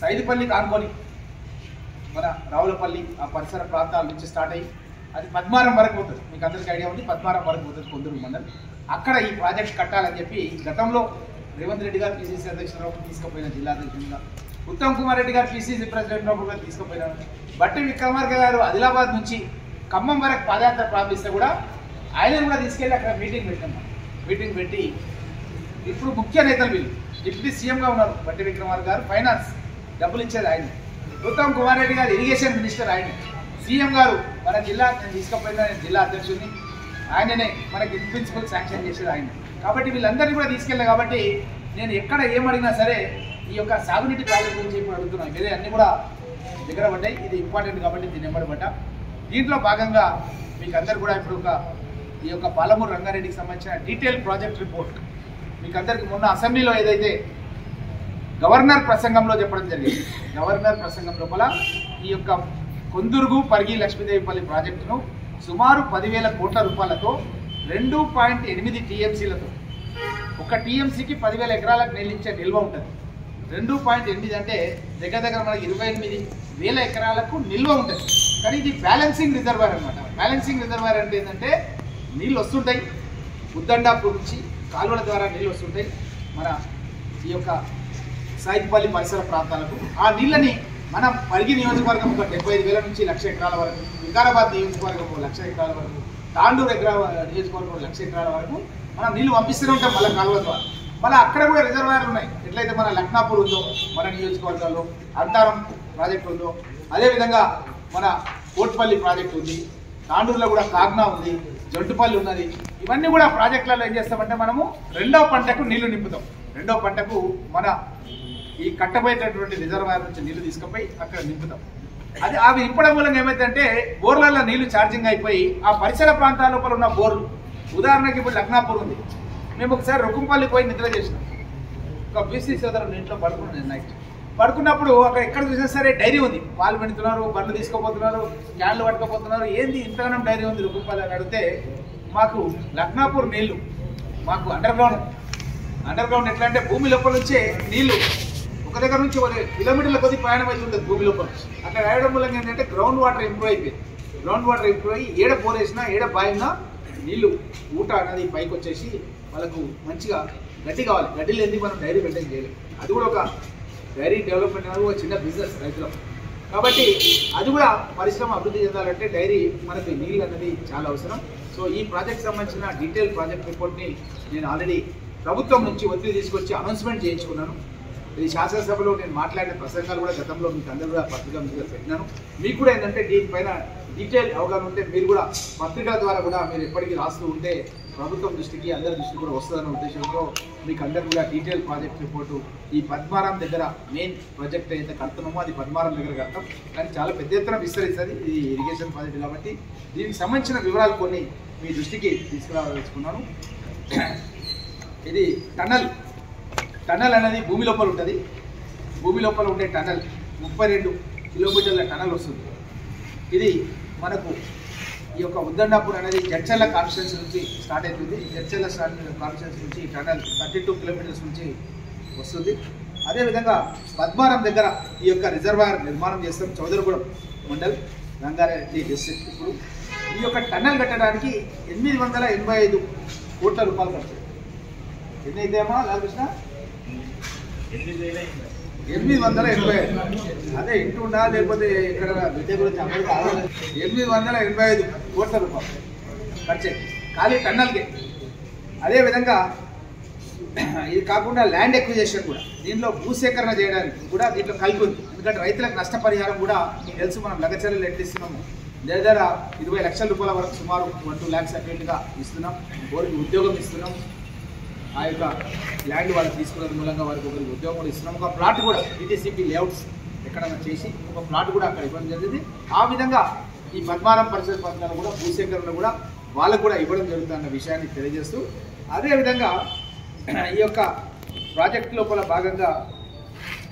సైదుపల్లికి ఆనుకొని మన రావులపల్లి ఆ పరిసర ప్రాంతాల నుంచి స్టార్ట్ అయ్యి అది పద్మారం వరకు పోతుంది. మీకు అందరికీ ఐడియా ఉంది, పద్మారం వరకు పోతుంది కొందుర్గు మండలం. అక్కడ ఈ ప్రాజెక్ట్ కట్టాలని చెప్పి గతంలో రేవంత్ రెడ్డి గారు పిసిసి అధ్యక్షుడు తీసుకుపోయిన జిల్లా అధ్యక్షుడిగా, ఉత్తమ్ కుమార్ రెడ్డి గారు పిసిసి ప్రెసిడెంట్ తీసుకుపోయినారు. బట్టి విక్రమార్క గారు ఆదిలాబాద్ నుంచి ఖమ్మం వరకు పాదయాత్ర ప్రారంభిస్తే కూడా ఆయన కూడా తీసుకెళ్ళి అక్కడ మీటింగ్ పెట్టాం. మీటింగ్ పెట్టి ఇప్పుడు ముఖ్య నేతలు వీళ్ళు డిప్యూటీ సీఎంగా ఉన్నారు బట్టి విక్రమార్క గారు, ఫైనాన్స్ డబ్బులు ఇచ్చేది ఆయన, ఉత్తమ్ కుమార్ రెడ్డి గారు ఇరిగేషన్ మినిస్టర్ ఆయన, సీఎం గారు మన జిల్లా నేను తీసుకుపోయిన జిల్లా అధ్యక్షుడిని ఆయననే మనకి ప్రిన్సిపల్ శాంక్షన్ చేసేది ఆయన. కాబట్టి వీళ్ళందరినీ కూడా తీసుకెళ్ళాను. కాబట్టి నేను ఎక్కడ ఏమడిగినా సరే ఈ యొక్క సాగునీటి ప్రాజెక్ట్ గురించి ఇప్పుడు అడుగుతున్నాను. వేరే అన్నీ కూడా దగ్గర పడ్డాయి, ఇది ఇంపార్టెంట్ కాబట్టి దీన్ని ఎంబడబడ్డా. దీంట్లో భాగంగా మీకు అందరు కూడా ఇప్పుడు ఈ యొక్క పాలమూరు రంగారెడ్డికి సంబంధించిన డీటెయిల్ ప్రాజెక్ట్ రిపోర్ట్ మీకు అందరికి మొన్న అసెంబ్లీలో ఏదైతే గవర్నర్ ప్రసంగంలో చెప్పడం జరిగింది, గవర్నర్ ప్రసంగం లోపల ఈ యొక్క కొందుర్గు పరిగి లక్ష్మీదేవిపల్లి ప్రాజెక్టును సుమారు 10,000 కోట్ల రూపాయలతో 2.8 టీఎంసీలతో, ఒక టీఎంసీకి 10,000 ఎకరాలకు నీళ్ళిచ్చే నిల్వ ఉంటుంది. 2.8 అంటే దగ్గర దగ్గర మనకి 28,000 ఎకరాలకు నిల్వ ఉంటుంది. కానీ ఇది బ్యాలెన్సింగ్ రిజర్వాయర్ అనమాట. బ్యాలెన్సింగ్ రిజర్వాయర్ అంటే ఏంటంటే నీళ్ళు వస్తుంటాయి ఉద్దండాపూర్ నుంచి కాలువల ద్వారా నీళ్ళు వస్తుంటాయి మన ఈ యొక్క సైదుపల్లి పరిసర ప్రాంతాలకు. ఆ నీళ్ళని మనం పరిగి నియోజకవర్గం ఒక 75,000 నుంచి 1,00,000 ఎకరాల వరకు, వికారాబాద్ నియోజకవర్గం 1,00,000 ఎకరాల వరకు, తాండూరు నియోజకవర్గం 1,00,000 ఎకరాల వరకు మనం నీళ్ళు పంపిస్తూనే ఉంటాం మళ్ళీ కాలువల ద్వారా. మళ్ళీ అక్కడ కూడా రిజర్వాయర్లు ఉన్నాయి. ఎట్లయితే మన లక్నాపూర్ ఉందో మన నియోజకవర్గాల్లో, అంతారం ప్రాజెక్టు ఉందో అదేవిధంగా మన కోట్పల్లి ప్రాజెక్టు ఉంది, తాండూరులో కూడా కాగ్నా ఉంది, జొంటుపల్లి ఉన్నది. ఇవన్నీ కూడా ప్రాజెక్టులలో ఏం చేస్తామంటే మనము రెండవ పంటకు నీళ్లు నింపుతాం. రెండవ పంటకు మన ఈ కట్టబోయేటటువంటి రిజర్వాయర్ నుంచి నీళ్లు తీసుకుపోయి అక్కడ నింపుతాం. అది అవి నింపడం మూలంగా ఏమైందంటే బోర్లలో నీళ్లు ఛార్జింగ్ అయిపోయి ఆ పరిసర ప్రాంతాల లోపల ఉన్న బోర్లు, ఉదాహరణకి ఇప్పుడు లక్నాపూర్ ఉంది, మేము ఒకసారి రొక్కంపల్లి పోయి నిద్ర చేసినాం. ఒక బీసీ సోదరుడు ఇంట్లో పడుకున్నాను నైట్. పడుకున్నప్పుడు అక్కడ ఎక్కడ చూసినా సరే డైరీ ఉంది, పాలు పెడుతున్నారు, బండ్లు తీసుకోపోతున్నారు, క్యాన్లు పట్టుకోపోతున్నారు. ఏంది ఇంతగానం డైరీ ఉంది రొక్కంపల్లి అని అడిగితే మాకు లక్నాపూర్ నీళ్లు మాకు అండర్ గ్రౌండ్ ఎట్లా అంటే భూమి లోపల నుంచే నీళ్లు ఒక దగ్గర నుంచి 1 కిలోమీటర్ల కొద్ది ప్రయాణం అవుతుంటుంది భూమి లోపల నుంచి. అక్కడ రాయడం మూలంగా ఏంటంటే గ్రౌండ్ వాటర్ ఇంప్రూవ్ అయిపోయింది. గ్రౌండ్ వాటర్ ఇంప్రూవ్ అయ్యి ఏడ బోర్ వేసినా ఏడ బాయినా నీళ్లు ఊట అనేది పైకి వచ్చేసి వాళ్ళకు మంచిగా గడ్డి కావాలి. గడ్డి లేని మనం డైరీ మెయింటైన్ చేయలేము. అది కూడా ఒక డైరీ డెవలప్మెంట్ అనేది ఒక చిన్న బిజినెస్ రైతులకు. కాబట్టి అది కూడా పరిశ్రమ అభివృద్ధి చెందాలంటే డైరీ మనకి నీళ్ళు అనేది చాలా అవసరం. సో ఈ ప్రాజెక్ట్ సంబంధించిన డీటెయిల్ ప్రాజెక్ట్ రిపోర్ట్ని నేను ఆల్రెడీ ప్రభుత్వం నుంచి ఒత్తిడి తీసుకొచ్చి అనౌన్స్మెంట్ చేయించుకున్నాను. ఈ శాసనసభలో నేను మాట్లాడిన ప్రసంగాలు కూడా గతంలో మీకు అందరూ కూడా పత్రికా మీద పెట్టినాను. మీకు కూడా ఏంటంటే దీనిపైన డీటెయిల్ అవగాహన ఉంటే మీరు కూడా పత్రికల ద్వారా కూడా మీరు ఎప్పటికీ రాస్తూ ఉంటే ప్రభుత్వం దృష్టికి అందరి దృష్టికి కూడా వస్తుందన్న ఉద్దేశంతో మీకు అందరూ కూడా డీటెయిల్ ప్రాజెక్ట్ రిపోర్టు ఈ పద్మారం దగ్గర మెయిన్ ప్రాజెక్ట్ అయితే కడుతున్నామో అది పద్మారం దగ్గర కడతాం. కానీ చాలా పెద్ద ఎత్తున విస్తరిస్తుంది ఇది ఇరిగేషన్ ప్రాజెక్ట్ కాబట్టి దీనికి సంబంధించిన వివరాలు కొన్ని మీ దృష్టికి తీసుకురావాలనుకున్నాను. ఇది టన్నల్ అనేది భూమి లోపల ఉంటుంది. భూమి లోపల ఉండే టన్నల్ 32 కిలోమీటర్ల టన్నల్ వస్తుంది. ఇది మనకు ఈ యొక్క ఉద్దండాపూర్ అనేది జడ్చర్ల కాన్స్టిట్యున్సీ నుంచి స్టార్ట్ అవుతుంది. జడ్చర్ల కాన్స్టిట్యున్సీ నుంచి టన్నల్ 32 కిలోమీటర్స్ నుంచి వస్తుంది. అదేవిధంగా పద్మారం దగ్గర ఈ యొక్క రిజర్వాయర్ నిర్మాణం చేస్తాం. చౌదరిగూడెం మండల్ రంగారెడ్డి డిస్ట్రిక్ట్. ఇప్పుడు ఈ యొక్క టన్నల్ కట్టడానికి 885 కోట్ల రూపాయలు ఖర్చు. ఎన్ని అయితేమా లాలకృష్ణ? 885. అదే ఇంటుండా లేకపోతే ఇక్కడ విద్య గురించి అమలు కావాలి. 885 కోట్ల రూపాయలు ఖర్చు ఖాళీ టన్నల్కే. అదేవిధంగా ఇది కాకుండా ల్యాండ్ ఎక్విజిషన్ కూడా దీంట్లో భూసేకరణ చేయడానికి కూడా దీంట్లో కలిపి ఉంది. ఎందుకంటే రైతులకు నష్టపరిహారం కూడా తెలుసు, మనం లగచర్యలు ఎట్లిస్తున్నాము దగ్గర 20 లక్షల రూపాయల వరకు సుమారు 1-2 lakhs అకౌంట్గా ఇస్తున్నాం. వారికి ఉద్యోగం ఇస్తున్నాం. ఆ యొక్క ల్యాండ్ వాళ్ళు తీసుకున్న మూలంగా వారికి ఒకరికి ఉద్యోగం కూడా ఇస్తున్నాం. ఒక ప్లాట్ కూడా టీటీసీపీ లేఅవుట్స్ ఎక్కడైనా చేసి ఒక ప్లాట్ కూడా అక్కడ ఇవ్వడం జరిగింది. ఆ విధంగా ఈ పద్మారం పరిసర ప్రాంతాలు కూడా భూసేకరణ కూడా వాళ్ళకు కూడా ఇవ్వడం జరుగుతుందన్న విషయాన్ని తెలియజేస్తూ, అదేవిధంగా ఈ యొక్క ప్రాజెక్ట్ లోపల భాగంగా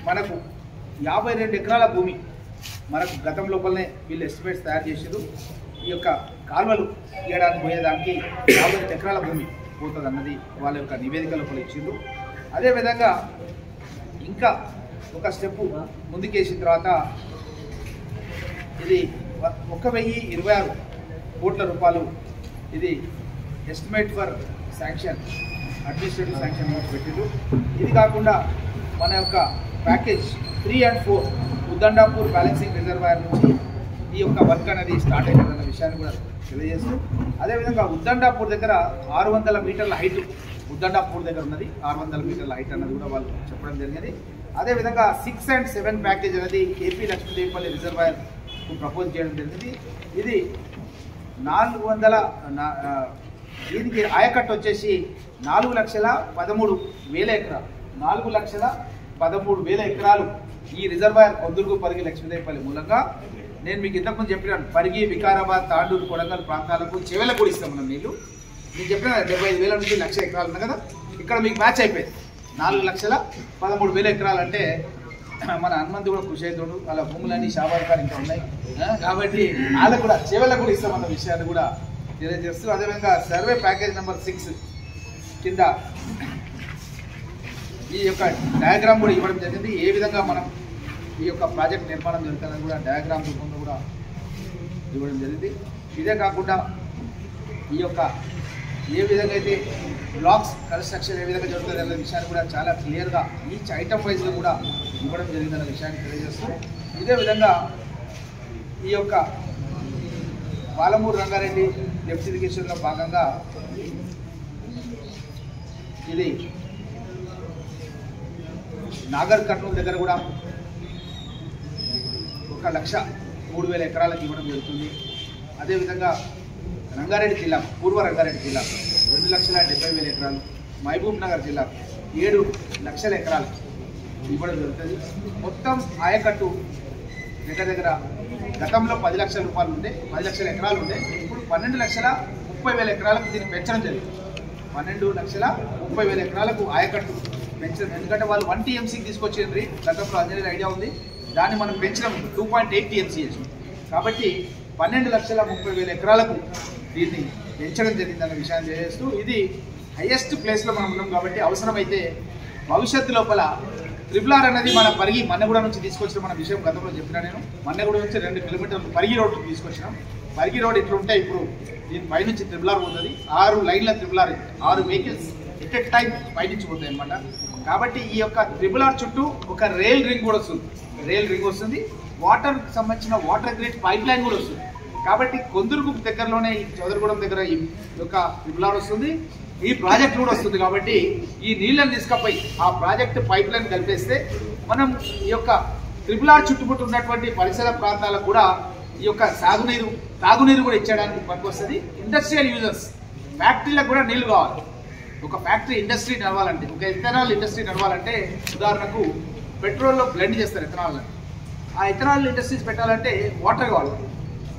మనకు 52 ఎకరాల భూమి మనకు గతం లోపలనే వీళ్ళు ఎస్టిమేట్స్ తయారు చేసారు. ఈ యొక్క కాలువలు తీయడానికి పోయేదానికి 52 ఎకరాల భూమి పోతుంది అన్నది వాళ్ళ యొక్క నివేదిక లోపల ఇచ్చిండ్రు. అదేవిధంగా ఇంకా ఒక స్టెప్ ముందుకేసిన తర్వాత ఇది 1026 కోట్ల రూపాయలు ఇది estimate for sanction administrative sanction పెట్టిండ్రు. ఇది కాకుండా మన యొక్క package 3 and 4 Uddandapur balancing reservoir నుంచి ఈ యొక్క వర్క్ అనేది స్టార్ట్ అవుతుందన్న విషయాన్ని కూడా తెలియజేస్తూ, అదేవిధంగా ఉద్దండాపూర్ దగ్గర 600 మీటర్ల హైట్ ఉద్దండాపూర్ దగ్గర ఉన్నది. 600 మీటర్ల హైట్ అన్నది కూడా వాళ్ళు చెప్పడం జరిగింది. అదేవిధంగా 6 and 7 ప్యాకేజ్ అనేది ఏపీ లక్ష్మీదేవిపల్లి రిజర్వాయర్ ప్రపోజ్ చేయడం జరిగింది. ఇది 400 దీనికి ఆయకట్టు వచ్చేసి 4,13,000 ఎకరాలు. 4,13,000 ఎకరాలు ఈ రిజర్వాయర్ పొద్దురుగు పరిగి లక్ష్మీదేవిపల్లి మూలంగా నేను మీకు ఇంతకుముందు చెప్పినాను. పరిగి, వికారాబాద్, తాండూరు, కొడంగల్ ప్రాంతాలకు చెవెలకు కూడా ఇస్తాం మనం నీళ్ళు. నేను చెప్పిన 75,000 నుంచి 1,00,000 ఎకరాలు ఉన్నాయి కదా, ఇక్కడ మీకు మ్యాచ్ అయిపోయింది. 4,13,000 ఎకరాలు అంటే మన హనుమంతు కూడా కృషి అవుతాడు. వాళ్ళ భూములన్నీ షాబాద్కారు ఇంకా ఉన్నాయి కాబట్టి వాళ్ళకు కూడా చెవెలకు కూడా ఇస్తామన్న విషయాన్ని కూడా తెలియజేస్తూ, అదేవిధంగా సర్వే ప్యాకేజ్ నెంబర్ 6 కింద ఈ యొక్క డయాగ్రామ్ కూడా ఇవ్వడం జరిగింది. ఏ విధంగా మనం ఈ యొక్క ప్రాజెక్ట్ నిర్మాణం జరుగుతుందని కూడా డయాగ్రామ్ రూపంలో కూడా ఇవ్వడం జరిగింది. ఇదే కాకుండా ఈ యొక్క ఏ విధంగా అయితే బ్లాక్స్ కన్స్ట్రక్షన్ ఏ విధంగా జరుగుతుంది అనే విషయాన్ని కూడా చాలా క్లియర్గా ఈచ్ ఐటమ్ వైజ్గా కూడా ఇవ్వడం జరిగిందన్న విషయాన్ని తెలియజేస్తూ, ఇదే విధంగా ఈ యొక్క పాలమూరు రంగారెడ్డి డెప్త్ ఇరిగేషన్లో భాగంగా ఇది నాగర్ కర్నూలు దగ్గర కూడా 1,03,000 ఎకరాలకు ఇవ్వడం జరుగుతుంది. అదేవిధంగా రంగారెడ్డి జిల్లా పూర్వ రంగారెడ్డి జిల్లా 2,70,000 ఎకరాలు, మహబూబ్ నగర్ జిల్లా 7 లక్షల ఎకరాలు ఇవ్వడం జరుగుతుంది. మొత్తం ఆయకట్టు దగ్గర గతంలో 10 లక్షల రూపాయలు ఉండే 10 లక్షల ఎకరాలు ఉండే ఇప్పుడు 12,30,000 ఎకరాలకు దీన్ని పెంచడం జరిగింది. 12,30,000 ఎకరాలకు ఆయకట్టు పెంచడం. ఎందుకంటే వాళ్ళు 1 TMCకి తీసుకొచ్చిండ్రి గతంలో అంజనేయ ఐడియా ఉంది. దాన్ని మనం పెంచడం 2.8 TMC చేసాం. కాబట్టి 12,30,000 ఎకరాలకు దీన్ని పెంచడం జరిగిందన్న విషయాన్ని తెలియజేస్తూ, ఇది హైయెస్ట్ ప్లేస్లో మనం ఉన్నాం కాబట్టి అవసరమైతే భవిష్యత్తు లోపల RRR అనేది మన పరిగి మన్నెగూడ నుంచి తీసుకొచ్చిన మన విషయం గతంలో చెప్పినా నేను. మన్నెగూడ నుంచి 2 కిలోమీటర్లు పరిగి రోడ్డుకు తీసుకొచ్చినాం. పరిగి రోడ్ ఇట్లుంటే ఇప్పుడు దీని పైనుంచి RRR పోతుంది. 6 లైన్ల RRR, 6 vehicles at a time పైనుంచి పోతాయి అనమాట. కాబట్టి ఈ యొక్క RRR చుట్టూ ఒక రైల్ రింగ్ కూడా వస్తుంది. వాటర్కి సంబంధించిన వాటర్ గ్రిడ్ పైప్ లైన్ కూడా వస్తుంది. కాబట్టి కొందుర్గు దగ్గరలోనే ఈ చౌదరిగూడెం దగ్గర ఈ యొక్క RRR వస్తుంది. ఈ ప్రాజెక్ట్ కూడా వస్తుంది. కాబట్టి ఈ నీళ్ళని తీసుకపోయి ఆ ప్రాజెక్ట్ పైప్ లైన్ కలిపేస్తే మనం ఈ యొక్క RRR చుట్టుముట్టు ఉన్నటువంటి పరిసర ప్రాంతాలకు కూడా ఈ యొక్క తాగునీరు కూడా ఇచ్చడానికి పనికొస్తుంది. ఇండస్ట్రియల్ యూజర్స్, ఫ్యాక్టరీలకు కూడా నీళ్లు కావాలి. ఒక ఫ్యాక్టరీ ఇండస్ట్రీ నడవాలంటే, ఒక ఇథనాల్ ఇండస్ట్రీ నడవాలంటే ఉదాహరణకు పెట్రోల్లో బ్లెండ్ చేస్తారు ఇథనాల్. ఆ ఇథనాల్ ఇండస్ట్రీస్ పెట్టాలంటే వాటర్ కావాలి.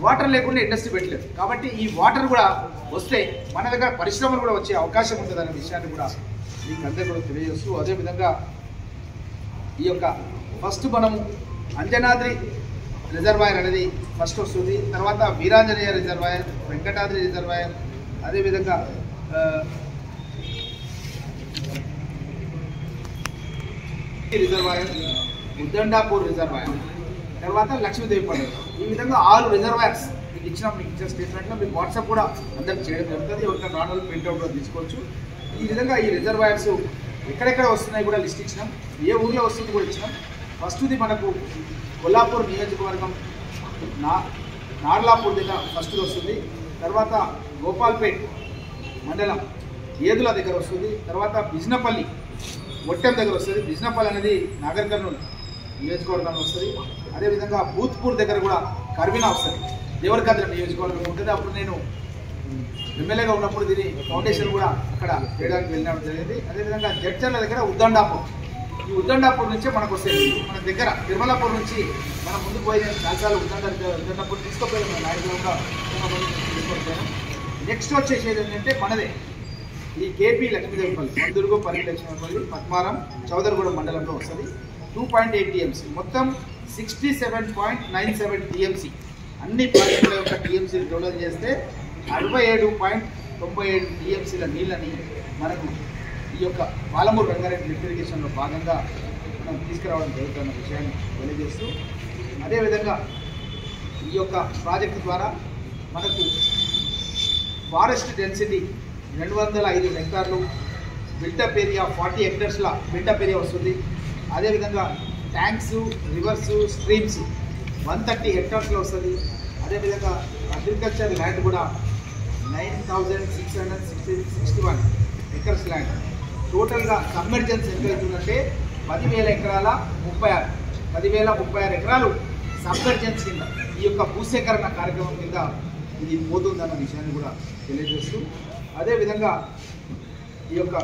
వాటర్ లేకుండా ఇండస్ట్రీ పెట్టలేదు. కాబట్టి ఈ వాటర్ కూడా వస్తే మన దగ్గర పరిశ్రమలు కూడా వచ్చే అవకాశం ఉంటుంది అనే విషయాన్ని కూడా మీకు అందరూ కూడా తెలియజేస్తూ, అదేవిధంగా ఈ యొక్క ఫస్ట్ మనము అంజనాద్రి రిజర్వాయర్ అనేది ఫస్ట్ వస్తుంది. తర్వాత వీరాంజనేయ రిజర్వాయర్, వెంకటాద్రి రిజర్వాయర్, అదేవిధంగా రిజర్వాయర్, ఉద్దండాపూర్ రిజర్వాయర్, తర్వాత లక్ష్మీదేవిపల్లి. ఈ విధంగా 6 రిజర్వాయర్స్ మీకు ఇచ్చిన స్టేట్మెంట్లో మీకు వాట్సాప్ కూడా అందరికి చేయడం జరుగుతుంది. ఎవరికైనా నార్మల్ ప్రింట్అవుట్ కూడా తీసుకోవచ్చు. ఈ విధంగా ఈ రిజర్వాయర్స్ ఎక్కడెక్కడ వస్తున్నాయి కూడా లిస్ట్ ఇచ్చినాం. ఏ ఊర్లో వస్తుంది కూడా ఇచ్చినాం. ఫస్ట్ది మనకు కొల్లాపూర్ నియోజకవర్గం నార్లాపూర్ దగ్గర ఫస్ట్ వస్తుంది. తర్వాత గోపాల్పేట్ మండలం ఏదుల దగ్గర వస్తుంది. తర్వాత బిజినపల్లి ఒట్టెం దగ్గర వస్తుంది. బిజినపల్లి అనేది నాగర్ కర్నూలు నియోజకవర్గంలో వస్తుంది. అదేవిధంగా భూత్పూర్ దగ్గర కూడా కర్వినా వస్తుంది. దేవరకద్ర నియోజకవర్గం ఉంటుంది. అప్పుడు నేను ఎమ్మెల్యేగా ఉన్నప్పుడు దీని ఫౌండేషన్ కూడా అక్కడ చేయడానికి వెళ్ళడం జరిగింది. అదేవిధంగా జడ్చర్ల దగ్గర ఉద్దండాపూర్, ఈ ఉద్దండాపూర్ నుంచే మనకు వస్తుంది. మన దగ్గర తిరుమలాపూర్ నుంచి మనం ముందుకు పోయి నేను చాలాసార్లు ఉద్దండాపూర్ తీసుకుపోయాను, మన నాయకులు కూడా తీసుకొచ్చాను. నెక్స్ట్ వచ్చేసేది ఏంటంటే మనదే ఈ కేపీ లక్ష్మీదేవిపల్లి, మందుర్గు, పల్లి లక్ష్మీదేవిపల్లి, పద్మారం, చౌదరిగూడెం మండలంలో వస్తుంది. 2.8 TMC, మొత్తం 67.97 TMC. అన్ని ప్రాజెక్టుల యొక్క TMC టోటల్ చేస్తే 67.97 TMCల నీళ్ళని మనకు ఈ యొక్క పాలమూరు రంగారెడ్డి లిఫ్ట్ ఇరిగేషన్లో భాగంగా మనం తీసుకురావడం జరుగుతున్న విషయాన్ని తెలియజేస్తూ, అదేవిధంగా ఈ యొక్క ప్రాజెక్టు ద్వారా మనకు ఫారెస్ట్ డెన్సిటీ 205 హెక్టార్లు, బిల్టప్ ఏరియా 40 హెక్టార్స్ల బిల్టప్ ఏరియా వస్తుంది. అదేవిధంగా ట్యాంక్స్, రివర్స్, స్ట్రీమ్స్ 130 హెక్టార్స్లో వస్తుంది. అదేవిధంగా అగ్రికల్చర్ ల్యాండ్ కూడా 9661 ఎకర్స్ ల్యాండ్. టోటల్గా సబ్మెర్జెన్స్ ఎంత అవుతుందంటే 10,000 ఎకరాల 36 ఎకరాలు సబ్మెర్జెన్స్ కింద ఈ యొక్క భూసేకరణ కార్యక్రమం కింద ఇది పోతుందన్న విషయాన్ని కూడా తెలియజేస్తూ, అదేవిధంగా ఈ యొక్క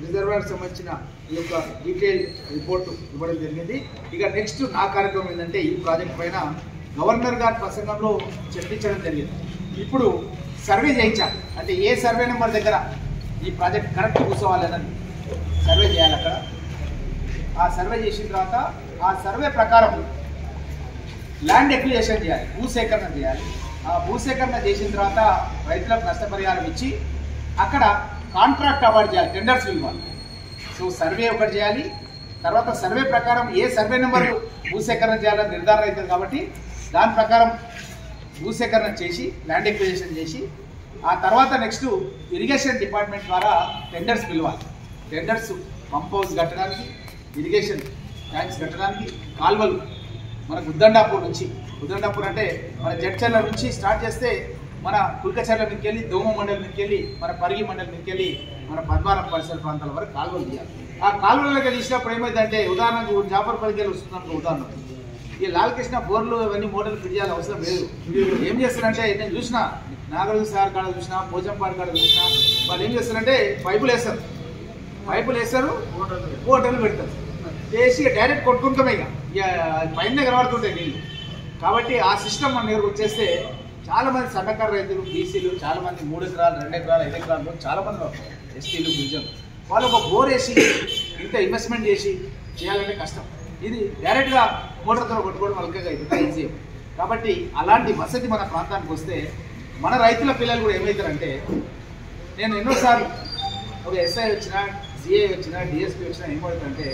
రిజర్వాయర్ సంబంధించిన ఈ యొక్క డీటెయిల్ రిపోర్టు ఇవ్వడం జరిగింది. ఇక నెక్స్ట్ నా కార్యక్రమం ఏంటంటే ఈ ప్రాజెక్ట్ పైన గవర్నర్ గారి ప్రసంగంలో చర్చించడం జరిగింది. ఇప్పుడు సర్వే చేయించాలి, అంటే ఏ సర్వే నెంబర్ దగ్గర ఈ ప్రాజెక్ట్ కరెక్ట్ కూర్చోవాలని సర్వే చేయాలి. అక్కడ ఆ సర్వే చేసిన తర్వాత ఆ సర్వే ప్రకారం ల్యాండ్ ఎక్విజిషన్ చేయాలి, భూసేకరణ చేయాలి. ఆ భూసేకరణ చేసిన తర్వాత రైతులకు నష్టపరిహారం ఇచ్చి అక్కడ కాంట్రాక్ట్ అవార్డు చేయాలి, టెండర్స్ ఇవ్వాలి. సో సర్వే ఒకటి చేయాలి, తర్వాత సర్వే ప్రకారం ఏ సర్వే నెంబర్లు భూసేకరణ చేయాలని నిర్ధారణ అవుతుంది కాబట్టి దాని ప్రకారం భూసేకరణ చేసి ల్యాండ్ ఎక్విజిషన్ చేసి ఆ తర్వాత నెక్స్ట్ ఇరిగేషన్ డిపార్ట్మెంట్ ద్వారా టెండర్స్ పిలవాలి. టెండర్స్ పంప్ హౌస్ కట్టడానికి, ఇరిగేషన్ ట్యాంక్స్ కట్టడానికి, కాల్వలు మనకు ఉద్దండాపూర్ నుంచి, ఉద్దండాపూర్ అంటే మన జడ్చర్ల నుంచి స్టార్ట్ చేస్తే మన కుల్కచర్ల మీదకి వెళ్ళి, దోమ మండలం మీదకి వెళ్ళి, మన పరిగి మండలం మీదకి వెళ్ళి, మన పద్మారం పరిసర ప్రాంతాల వరకు కాలువలు తీయాలి. ఆ కాలువలకి తీసినప్పుడు ఏమైందంటే ఉదాహరణకు జాఫర్పల్లికి వెళ్ళి వస్తున్నప్పుడు ఉదాహరణ ఈ లాల్కృష్ణ బోర్లు అవన్నీ మోటార్లు ఫిట్ చేయాలి అవసరం లేదు. ఏం చేస్తారంటే నేను చూసిన నాగరాజు సార్ కాడ చూసిన, పోచంపాడు కాడ చూసిన, వాళ్ళు ఏం చేస్తారంటే పైపులు వేస్తారు, మోటార్లు పెడతారు, వేసి డైరెక్ట్ కొట్టుకుంటామే. ఇక పైన కనబడుతుంటాయి నీళ్ళు. కాబట్టి ఆ సిస్టమ్ మన దగ్గరకు వచ్చేస్తే చాలామంది సన్నకారు రైతులు, బీసీలు, చాలామంది 3 ఎకరాలు, 2 ఎకరాలు, 5 ఎకరాలు చాలామంది ఎస్టీలు, గిరిజనులు వాళ్ళు ఒక బోర్ వేసి ఇంత ఇన్వెస్ట్మెంట్ చేసి చేయాలంటే కష్టం. ఇది డైరెక్ట్గా మోటార్తో కొట్టుకోవడం వాళ్ళకి అయితే ఈజీ. కాబట్టి అలాంటి వసతి మన ప్రాంతానికి వస్తే మన రైతుల పిల్లలు కూడా ఏమవుతారంటే, నేను ఎన్నోసార్లు ఒక ఎస్ఐ వచ్చినా, సిఐ వచ్చినా, డిఎస్పీ వచ్చినా ఏమవుతారంటే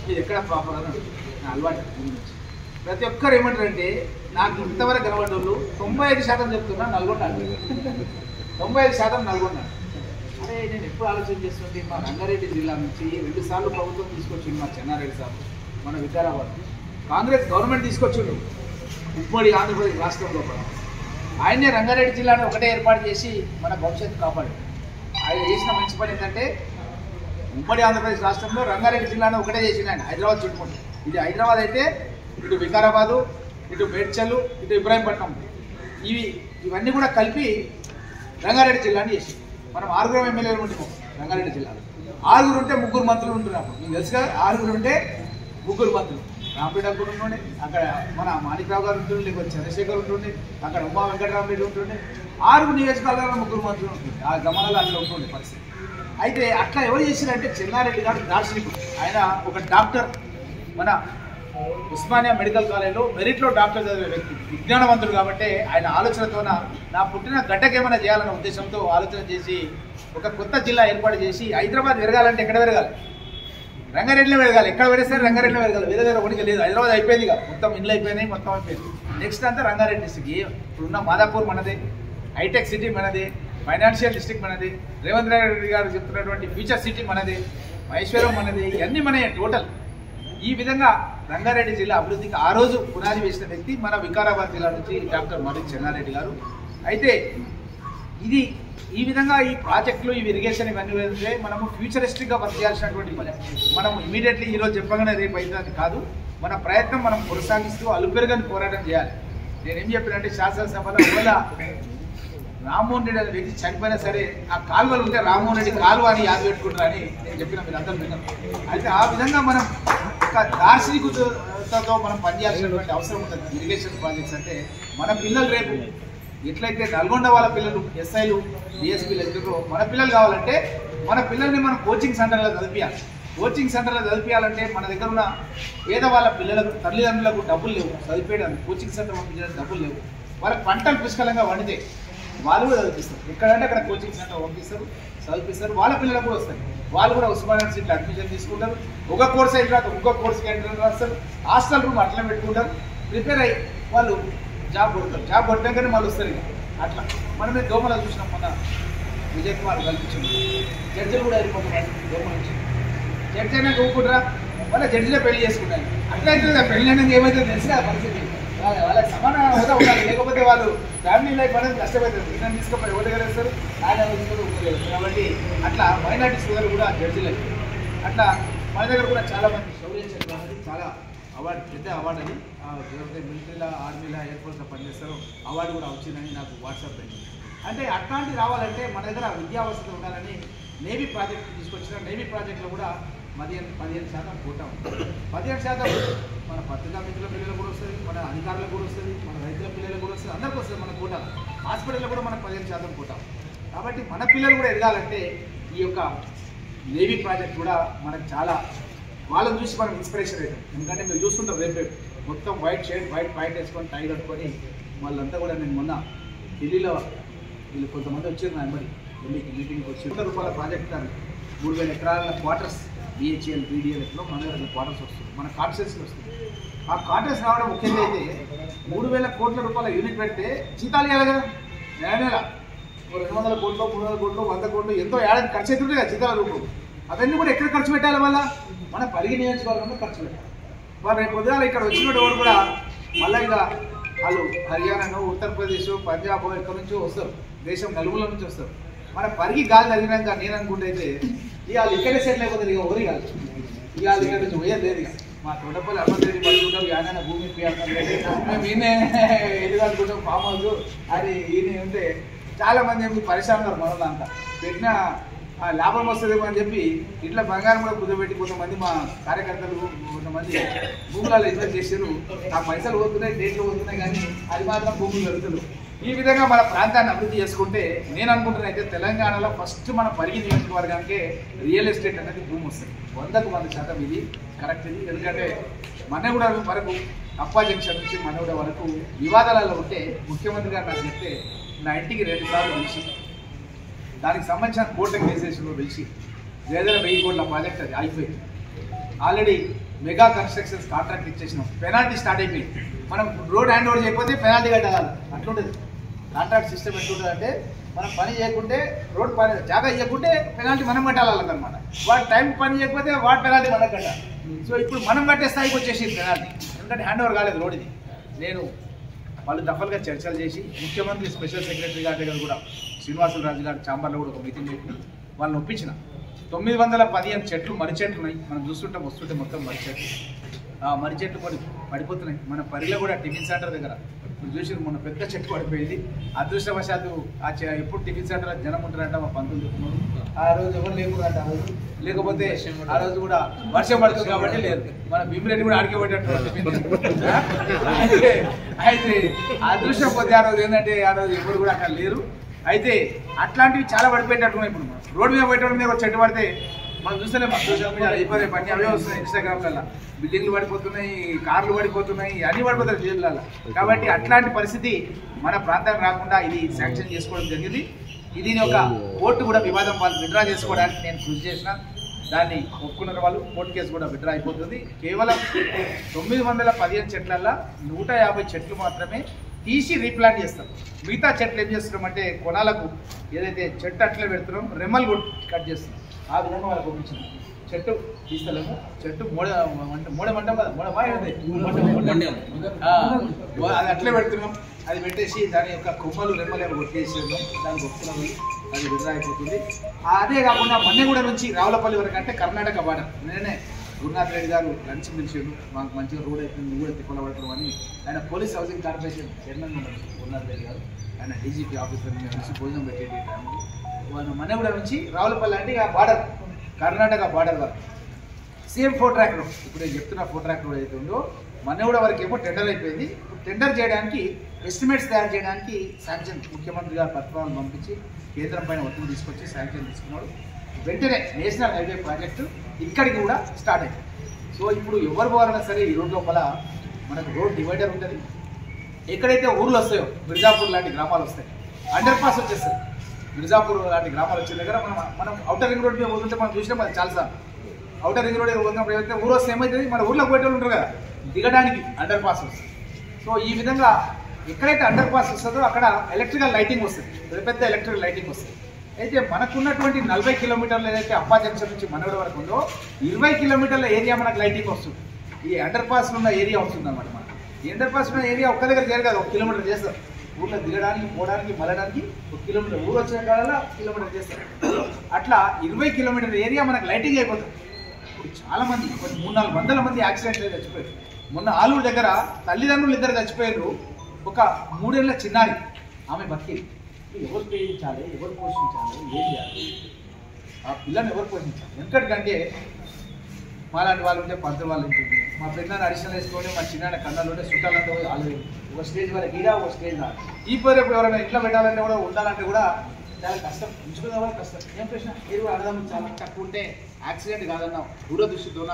మీరు ఎక్కడ ప్రాపర్ అని నా అలవాటు నుంచి ప్రతి ఒక్కరు ఏమంటారంటే నాకు ఇంతవరకు కనబడ్డ వాళ్ళు 95% చెప్తున్నా నల్గొండ, 95% నల్గొండ. అరే నేను ఎప్పుడు ఆలోచన చేస్తుంటే మా రంగారెడ్డి జిల్లా నుంచి 2 సార్లు ప్రభుత్వం తీసుకొచ్చింది మా చెన్నారెడ్డి సార్, మన వికారాబాద్ కాంగ్రెస్ గవర్నమెంట్ తీసుకొచ్చిండు ఉమ్మడి ఆంధ్రప్రదేశ్ రాష్ట్రంలో. ఆయనే రంగారెడ్డి జిల్లాని ఒకటే ఏర్పాటు చేసి మన భవిష్యత్తు కాపాడు. ఆయన చేసిన మంచి పని ఏంటంటే ఉమ్మడి ఆంధ్రప్రదేశ్ రాష్ట్రంలో రంగారెడ్డి జిల్లాను ఒకటే చేసిండు ఆయన, హైదరాబాద్ చుట్టుకుంటూ. ఇది హైదరాబాద్ అయితే ఇటు వికారాబాదు, ఇటు మేడ్చల్, ఇటు ఇబ్రాహీంపట్నం, ఇవన్నీ కూడా కలిపి రంగారెడ్డి జిల్లాని చేసి మనం 6 ఎమ్మెల్యేలు ఉంటున్నాం రంగారెడ్డి జిల్లాలో. 6 ఉంటే 3 మంత్రులు ఉంటున్నాం. మీకు తెలుసు కదా, 6 ఉంటే 3 మంత్రులు. రాంపేట కూడా ఉంటుండే, అక్కడ మన మాణిక్రావు గారు ఉంటుండే, లేకపోతే చంద్రశేఖర్ ఉంటుండే, అక్కడ ఉమా వెంకటరామరెడ్డి ఉంటుండే. 6 నియోజకవర్గాల్లో 3 మంత్రులు ఉంటుండే. ఆ జమానాలు అట్లా ఉంటుండే పరిస్థితి. అయితే అట్లా ఎవరు చేసిరంటే చెన్నారెడ్డి గారు దార్శనికుడు. ఆయన ఒక డాక్టర్, మన ఉస్మానియా మెడికల్ కాలేజ్లో మెరిట్లో డాక్టర్ చదివే వ్యక్తి, విజ్ఞానవంతుడు. కాబట్టి ఆయన ఆలోచనతోన నా పుట్టిన గడ్డకి ఏమైనా చేయాలన్న ఉద్దేశంతో ఆలోచన చేసి ఒక కొత్త జిల్లా ఏర్పాటు చేసి హైదరాబాద్ పెరగాలంటే ఎక్కడ పెరగాలి? రంగారెడ్డిలో పెరగాలి. ఎక్కడ పెరిగితే రంగారెడ్డిలో పెరగాలి, వేరే దగ్గర ఒకటికి లేదు. హైదరాబాద్ అయిపోయింది, మొత్తం ఇండ్లు అయిపోయినాయి, మొత్తం అయిపోయింది. నెక్స్ట్ అంతా రంగారెడ్డి డిస్టిక్. ఇప్పుడున్న మాదాపూర్ మనదే, హైటెక్ సిటీ మనదే, ఫైనాన్షియల్ డిస్ట్రిక్ట్ మనది, రేవంత్ రెడ్డి గారు చెప్తున్నటువంటి ఫ్యూచర్ సిటీ మనది, మహేశ్వరం మనది, ఇవన్నీ మనయే టోటల్. ఈ విధంగా రంగారెడ్డి జిల్లా అభివృద్ధికి ఆ రోజు పునాది వేసిన వ్యక్తి మన వికారాబాద్ జిల్లా నుంచి డాక్టర్ మర్రి చెన్నారెడ్డి గారు. అయితే ఇది ఈ విధంగా ఈ ప్రాజెక్టులు, ఈ ఇరిగేషన్ ఇవన్నీ వెళ్తే మనము ఫ్యూచరిస్టిక్గా వర్క్ చేయాల్సినటువంటి పని. మనం ఇమీడియట్లీ ఈరోజు చెప్పగానే రేపు అవుతుంది కాదు. మన ప్రయత్నం మనం కొనసాగిస్తూ అలుపెరుగని పోరాటం చేయాలి. నేనేం చెప్పానంటే శాసనసభలో ఒకవేళ రామ్మోహన్ రెడ్డి అనే వ్యక్తి చనిపోయినా సరే ఆ కాలువలు ఉంటే రామ్మోహన్ రెడ్డి కాలువ అని యాద పెట్టుకుంటారని నేను చెప్పిన మీరు అందరూ విన్నాం. అయితే ఆ విధంగా మనం ఒక దార్శనికతతో మనం పనిచేయాల్సినటువంటి అవసరం ఉంటుంది. ఇరిగేషన్ ప్రాజెక్ట్స్ అంటే మన పిల్లలు రేపు ఎట్లయితే నల్గొండ వాళ్ళ పిల్లలు ఎస్ఐలు డిఎస్పీలు ఎదురు మన పిల్లలు కావాలంటే మన పిల్లల్ని మనం కోచింగ్ సెంటర్లో చదివించాలి. కోచింగ్ సెంటర్లో చదివించాలంటే మన దగ్గర ఉన్న పేద వాళ్ళ పిల్లలకు తల్లిదండ్రులకు డబ్బులు లేవు, చదివించడానికి కోచింగ్ సెంటర్ పంపించడానికి డబ్బులు లేవు. వాళ్ళకి పంటలు పుష్కలంగా వండితే వాళ్ళు కూడా చదివిస్తారు. ఎక్కడంటే అక్కడ కోచింగ్ సెంటర్ పంపిస్తారు, చదివిస్తారు. వాళ్ళ పిల్లలకు కూడా వస్తారు. వాళ్ళు కూడా ఉస్మానియా యూనివర్సిటీలో అడ్మిషన్ తీసుకుంటారు. ఒక కోర్స్ అయిన తర్వాత ఇంకొక కోర్స్కి ఎంట్రన్స్ రాస్తారు. హాస్టల్ రూమ్ అట్లా పెట్టుకుంటారు. ప్రిపేర్ అయ్యి వాళ్ళు జాబ్ కొడతారు. జాబ్ కొట్టాకనే మళ్ళీ వస్తారు. అట్లా మనమే దోమలు చూసినాం. మన విజయ్ కుమార్ కల్పించింది. జడ్జిలు కూడా వెళ్ళిపోతున్నారు దోమ నుంచి. జడ్జి అయినా ఊపుకుంటారా వాళ్ళ జడ్జిలో పెళ్లి చేసుకుంటారు. అట్లా అయితే పెళ్లి అనేది ఏమైతే తెలిసి ఆ పరిస్థితి వాళ్ళకి సమాన హోదా ఉండాలి. లేకపోతే వాళ్ళు ఫ్యామిలీ లైఫ్ అనేది కష్టమవుతుంది. ఈయన తీసుకుపోయి ఎవరు వేస్తారు, ఆయన ఉపయోగం. కాబట్టి అట్లా మైనార్టీ సోదరులు కూడా జడ్జిలు అట్లా మన దగ్గర కూడా చాలా మంది శౌర్య చక్ర అనేది చాలా అవార్డు, పెద్ద అవార్డు అని ఎవరైతే మిలిటరీలో ఆర్మీలో ఎయిర్ ఫోర్స్లో పనిచేస్తారో అవార్డు కూడా వచ్చిందని నాకు వాట్సాప్ అయింది. అంటే అట్లాంటివి రావాలంటే మన దగ్గర విద్యా వసతులు ఉండాలని నేవీ ప్రాజెక్ట్ తీసుకొచ్చిన. నేవీ ప్రాజెక్టులో కూడా 15% కోటా ఉంటుంది. 15% మన పత్రికా మిత్రుల పిల్లలకు కూడా వస్తుంది, మన అధికారులకు కూడా వస్తుంది, మన రైతుల పిల్లలకు కూడా వస్తుంది, అందరికీ వస్తుంది మన కోటా. హాస్పిటల్లో కూడా మనకు 15% కోటా. కాబట్టి మన పిల్లలు కూడా ఎదగాలంటే ఈ యొక్క నేవీ ప్రాజెక్ట్ కూడా మనకు చాలా వాళ్ళని చూసి మనం ఇన్స్పిరేషన్ అవుతాం. ఎందుకంటే మీరు చూస్తుంటాం రేపు మొత్తం వైట్ షర్ట్ వైట్ ప్యాంట్ వేసుకొని టై కట్టుకొని వాళ్ళంతా కూడా నేను మొన్న ఢిల్లీలో వీళ్ళు కొంతమంది వచ్చారు నా ఎంబడి ఢిల్లీకి మీటింగ్కి వచ్చి రూపాయల ప్రాజెక్ట్ అని 3000 ఎకరాల క్వార్టర్స్ BHL BDLFలో మన దగ్గర క్వార్టర్స్ వస్తుంది, మన కాన్స్టిట్యూన్సీ వస్తుంది. ఆ క్వార్టర్స్ రావడం ముఖ్యంగా అయితే 3000 కోట్ల రూపాయల యూనిట్ పెడితే జీతాలు ఇవ్వాలి కదా. నెల 200 కోట్లు 300 కోట్లు 100 కోట్లు ఎంతో ఏడాది ఖర్చు అవుతుంది కదా జీతాల రూపం. అవన్నీ కూడా ఎక్కడ ఖర్చు పెట్టాలి? వల్ల మన పరిగి నియోజకవర్గంలో ఖర్చు పెట్టాలి. వాళ్ళు రేపు పొద్దుగాల ఇక్కడ వచ్చిన వాడు కూడా మళ్ళీ ఇక వాళ్ళు హర్యానాను ఉత్తరప్రదేశ్ పంజాబ్ ఎక్కడి నుంచో వస్తారు, దేశం నలుగుల నుంచి వస్తారు. మన పరిగి గాలి తగినాక నేను అనుకుంటే అయితే ఇవాళ ఇక్కడే సెటిల్ అయిపోతుంది. ఇక ఊరి కాదు ఇవాళ ఇక్కడ నుంచి పోయేది లేదు. ఇక మా తోటపల్లి అమ్మదేవి పడుకుంటాం, యాదైనా భూమి మేము ఈయనే ఎదుగు అనుకుంటాం ఫామ్ హౌస్ అది ఈయన ఉంటే చాలా మంది ఏమి పరిశ్రమలు మనలంతా పెట్టిన లాభం వస్తుందేమో అని చెప్పి ఇట్లా బంగారం కూడా కుదబెట్టి కొంతమంది మా కార్యకర్తలు కొంతమంది భూములలో ఇన్వెస్ట్ చేశారు. ఆ పైసలు పోతున్నాయి, డేట్లు పోతున్నాయి, కానీ అది మాత్రం భూములు జరుగుతుంది. ఈ విధంగా మన ప్రాంతాన్ని అభివృద్ధి చేసుకుంటే నేను అనుకుంటున్నా అయితే తెలంగాణలో ఫస్ట్ మన పరిగి నియోజకవర్గానికి రియల్ ఎస్టేట్ అనేది భూమి వస్తుంది. 100% ఇది కరెక్ట్. ఇది ఎందుకంటే మన్నగూడ వరకు అప్పా జంక్షన్ నుంచి మన్నగూడ వరకు వివాదాలలో ఉంటే ముఖ్యమంత్రి గారు నాకు చెప్తే నా ఇంటికి 2 సార్లు పిలిచి దానికి సంబంధించిన కోర్టు కేసెస్లో పిలిచి ఏదైనా 1000 కోట్ల ప్రాజెక్ట్ అది అయిపోయింది. ఆల్రెడీ మెగా కన్స్ట్రక్షన్స్ కాంట్రాక్ట్ ఇచ్చేసినాం. పెనాల్టీ స్టార్ట్ అయిపోయింది. మనం రోడ్ హ్యాండ్ ఓవర్ చేయకపోతే పెనాల్టీ కట్టాలి. అట్లుంటుంది కాంట్రాక్ట్ సిస్టమ్. ఎట్లుంటుంది అంటే మనం పని చేయకుంటే రోడ్ పని జాగా ఇవ్వకుంటే పెనాల్టీ మనం కట్టాలన్నమాట. వాటి టైం పని చేయకపోతే వాటి పెనాల్టీ మనకు కట్టాలి. సో ఇప్పుడు మనం కట్టే స్థాయికి వచ్చేసి పెనాల్టీ, ఎందుకంటే హ్యాండ్ ఓవర్ కాలేదు రోడ్ ఇది. నేను వాళ్ళు దఫలుగా చర్చలు చేసి ముఖ్యమంత్రి స్పెషల్ సెక్రటరీ గారి దగ్గర కూడా శ్రీనివాసరాజు గారి ఛాంబర్లో కూడా ఒక మీటింగ్ పెట్టి వాళ్ళని ఒప్పించిన. 915 చెట్లు మర్రి చెట్లు ఉన్నాయి. మనం చూస్తుంటే వస్తుంటే మొత్తం మర్రి చెట్లు. ఆ మర్రి చెట్లు కొన్ని పడిపోతున్నాయి. మన పరిలో కూడా టిఫిన్ సెంటర్ దగ్గర మీరు చూసి మొన్న పెద్ద చెట్టు పడిపోయింది. అదృష్టవశాత్తు ఎప్పుడు టిఫిన్ సెంటర్ జనం ఉంటారంట మా పంతులు చెప్తున్నారు. ఆ రోజు ఎవరు లేకుండా లేకపోతే ఆ రోజు కూడా వర్షం పడుతుంది కాబట్టి లేదు. మన భీమిరెడ్డి కూడా ఆడిపోయేటట్టు అయితే అదృష్టం పొద్దు ఆ రోజు ఏంటంటే ఆ రోజు ఎవరు కూడా అక్కడ లేరు. అయితే అట్లాంటివి చాలా పడిపోయేటట్టున్నాయి. ఇప్పుడు రోడ్డు మీద పోయేటప్పుడు మీద చెట్టు పడితే మనం చూస్తేనే మన సోషల్ మీడియా అయిపోతాయి, పని అవే వస్తున్నాయి. ఇన్స్టాగ్రామ్లలో బిల్డింగ్లు పడిపోతున్నాయి, కార్లు పడిపోతున్నాయి, అన్నీ పడిపోతాయి జైళ్ళలో. కాబట్టి అట్లాంటి పరిస్థితి మన ప్రాంతానికి రాకుండా ఇది శాంక్షన్ చేసుకోవడం జరిగింది. దీని యొక్క కోర్టు కూడా వివాదం వాళ్ళు విత్డ్రా చేసుకోవడానికి నేను కృషి చేసిన. దాన్ని ఒప్పుకున్న వాళ్ళు కోర్టు కేసు కూడా విత్డ్రా అయిపోతుంది. కేవలం 915 చెట్లల్లో 150 చెట్లు మాత్రమే తీసి రీప్లాంట్ చేస్తాం. మిగతా చెట్లు ఏం చేస్తున్నామంటే కొనాలకు ఏదైతే చెట్టు అట్లే పెడుతున్నాం, రెమ్మలు కట్ చేస్తున్నాం. ఆ విధంగా వాళ్ళకి పంపించిన చెట్టు తీస్తలేము. చెట్టు మూడమంటాం కదా, అది అట్లే పెడుతున్నాం. అది పెట్టేసి దాని యొక్క కొమ్మలు రెమ్మలు కొట్టేసేద్దాం. దానికి ఒప్పుకున్నాము, అది విత్డ్రా అయిపోతుంది. అదే కాకుండా మన్నెగూడ నుంచి రావులపల్లి వరకు అంటే కర్ణాటక బార్డర్. నేనే గురునాథ్ రెడ్డి గారు లంచ్ పిలిచిండు, మాకు మంచిగా రోడ్ అయిపోయింది, నువ్వు కూడా తిప్పలబడతారు అని ఆయన పోలీస్ హౌసింగ్ కార్పొరేషన్ చైర్మన్ ఉన్నారు గురునాథ్ రెడ్డి గారు, ఆయన డీజీపీ ఆఫీసర్ కలిసి భోజనం పెట్టేటి టైంలో మన మనగూడ నుంచి రావులపల్లి అంటే ఆ బార్డర్ కర్ణాటక బార్డర్ వరకు సేమ్ 4 ట్రాక్ రోడ్, ఇప్పుడు నేను చెప్తున్న 4 ట్రాక్ రోడ్ అయితే ఉందో మనగూడ వరకు ఏమో టెండర్ అయిపోయింది. టెండర్ చేయడానికి ఎస్టిమేట్స్ తయారు చేయడానికి శాంక్షన్ ముఖ్యమంత్రి గారు పత్రాలను పంపించి కేంద్రం పైన ఒత్తిడి తీసుకొచ్చి శాంక్షన్ తీసుకున్నాడు. వెంటనే నేషనల్ హైవే ప్రాజెక్టు ఇక్కడికి కూడా స్టార్ట్ అయింది. సో ఇప్పుడు ఎవరు పోవాలన్నా సరే ఈ రోడ్ లోపల మనకు రోడ్ డివైడర్ ఉంటుంది. ఎక్కడైతే ఊర్లు వస్తాయో మిర్జాపూర్ లాంటి గ్రామాలు వస్తాయి, అండర్ పాస్ వచ్చేస్తాయి. మిర్జాపూర్ లాంటి గ్రామాలు వచ్చే దగ్గర మనం అవుటర్ రింగ్ రోడ్ మీద పోతుంటే మనం చూసినా మనం చాలాసార్లు అవుటర్ రింగ్ రోడ్ పోతున్నప్పుడు ఏదైతే ఊరు వస్తే ఏమవుతుంది, మన ఊర్లోకి పోయేటోళ్ళు ఉంటారు కదా, దిగడానికి అండర్ పాస్ వస్తుంది. సో ఈ విధంగా ఎక్కడైతే అండర్ పాస్ వస్తుందో అక్కడ ఎలక్ట్రికల్ లైటింగ్ వస్తుంది, పెద్ద ఎలక్ట్రికల్ లైటింగ్ వస్తుంది. అయితే మనకున్నటువంటి 40 కిలోమీటర్లు ఏదైతే అప్పా జంక్షన్ నుంచి మనగడ వరకు ఉందో 20 కిలోమీటర్ల ఏరియా మనకు లైటింగ్ వస్తుంది. ఈ అండర్ పాస్ ఉన్న ఏరియా వస్తుంది అనమాట. మనకు ఈ అండర్ పాస్ ఉన్న ఏరియా ఒక్క దగ్గర చేరు కదా, 1 కిలోమీటర్ చేస్తారు. ఊళ్ళో దిగడానికి పోవడానికి మళ్ళడానికి 1 కిలోమీటర్, ఊరు వచ్చిన కాలంలో 1 కిలోమీటర్ చేస్తారు. అట్లా 20 కిలోమీటర్ల ఏరియా మనకు లైటింగ్ అయిపోతుంది. ఇప్పుడు చాలా మంది 3-4 వందల మంది యాక్సిడెంట్లు చచ్చిపోయారు. మొన్న ఆలూరు దగ్గర తల్లిదండ్రులు 2 చచ్చిపోయారు. ఒక 3 ఏళ్ల చిన్నారి ఆమె బతికి. ఎవరు పోషించాలి, ఎవరు పోషించాలి, ఏం చేయాలి, ఆ పిల్లని ఎవరు పోషించాలి? ఎందుకంటే మాలాంటి వాళ్ళు ఉంటే పంతులు వాళ్ళు ఉంటుంది, మా పెద్దనాన్న అడిషనల్ వేసుకొని మా చిన్న కన్నాలు ఉంటే చుట్టాలంటే వాళ్ళు ఒక స్టేజ్ వరకు ఈడ ఒక స్టేజ్ రా ఈ పేరు ఎప్పుడు ఎవరైనా ఇంట్లో పెట్టాలంటే కూడా ఉండాలంటే కూడా చాలా కష్టం, ఉంచుకునే వాళ్ళు కష్టం. ఏం ప్రశ్న మీరు అర్థం చాలా తక్కువ ఉంటే యాక్సిడెంట్ కాదన్నా దూరదృష్టితోన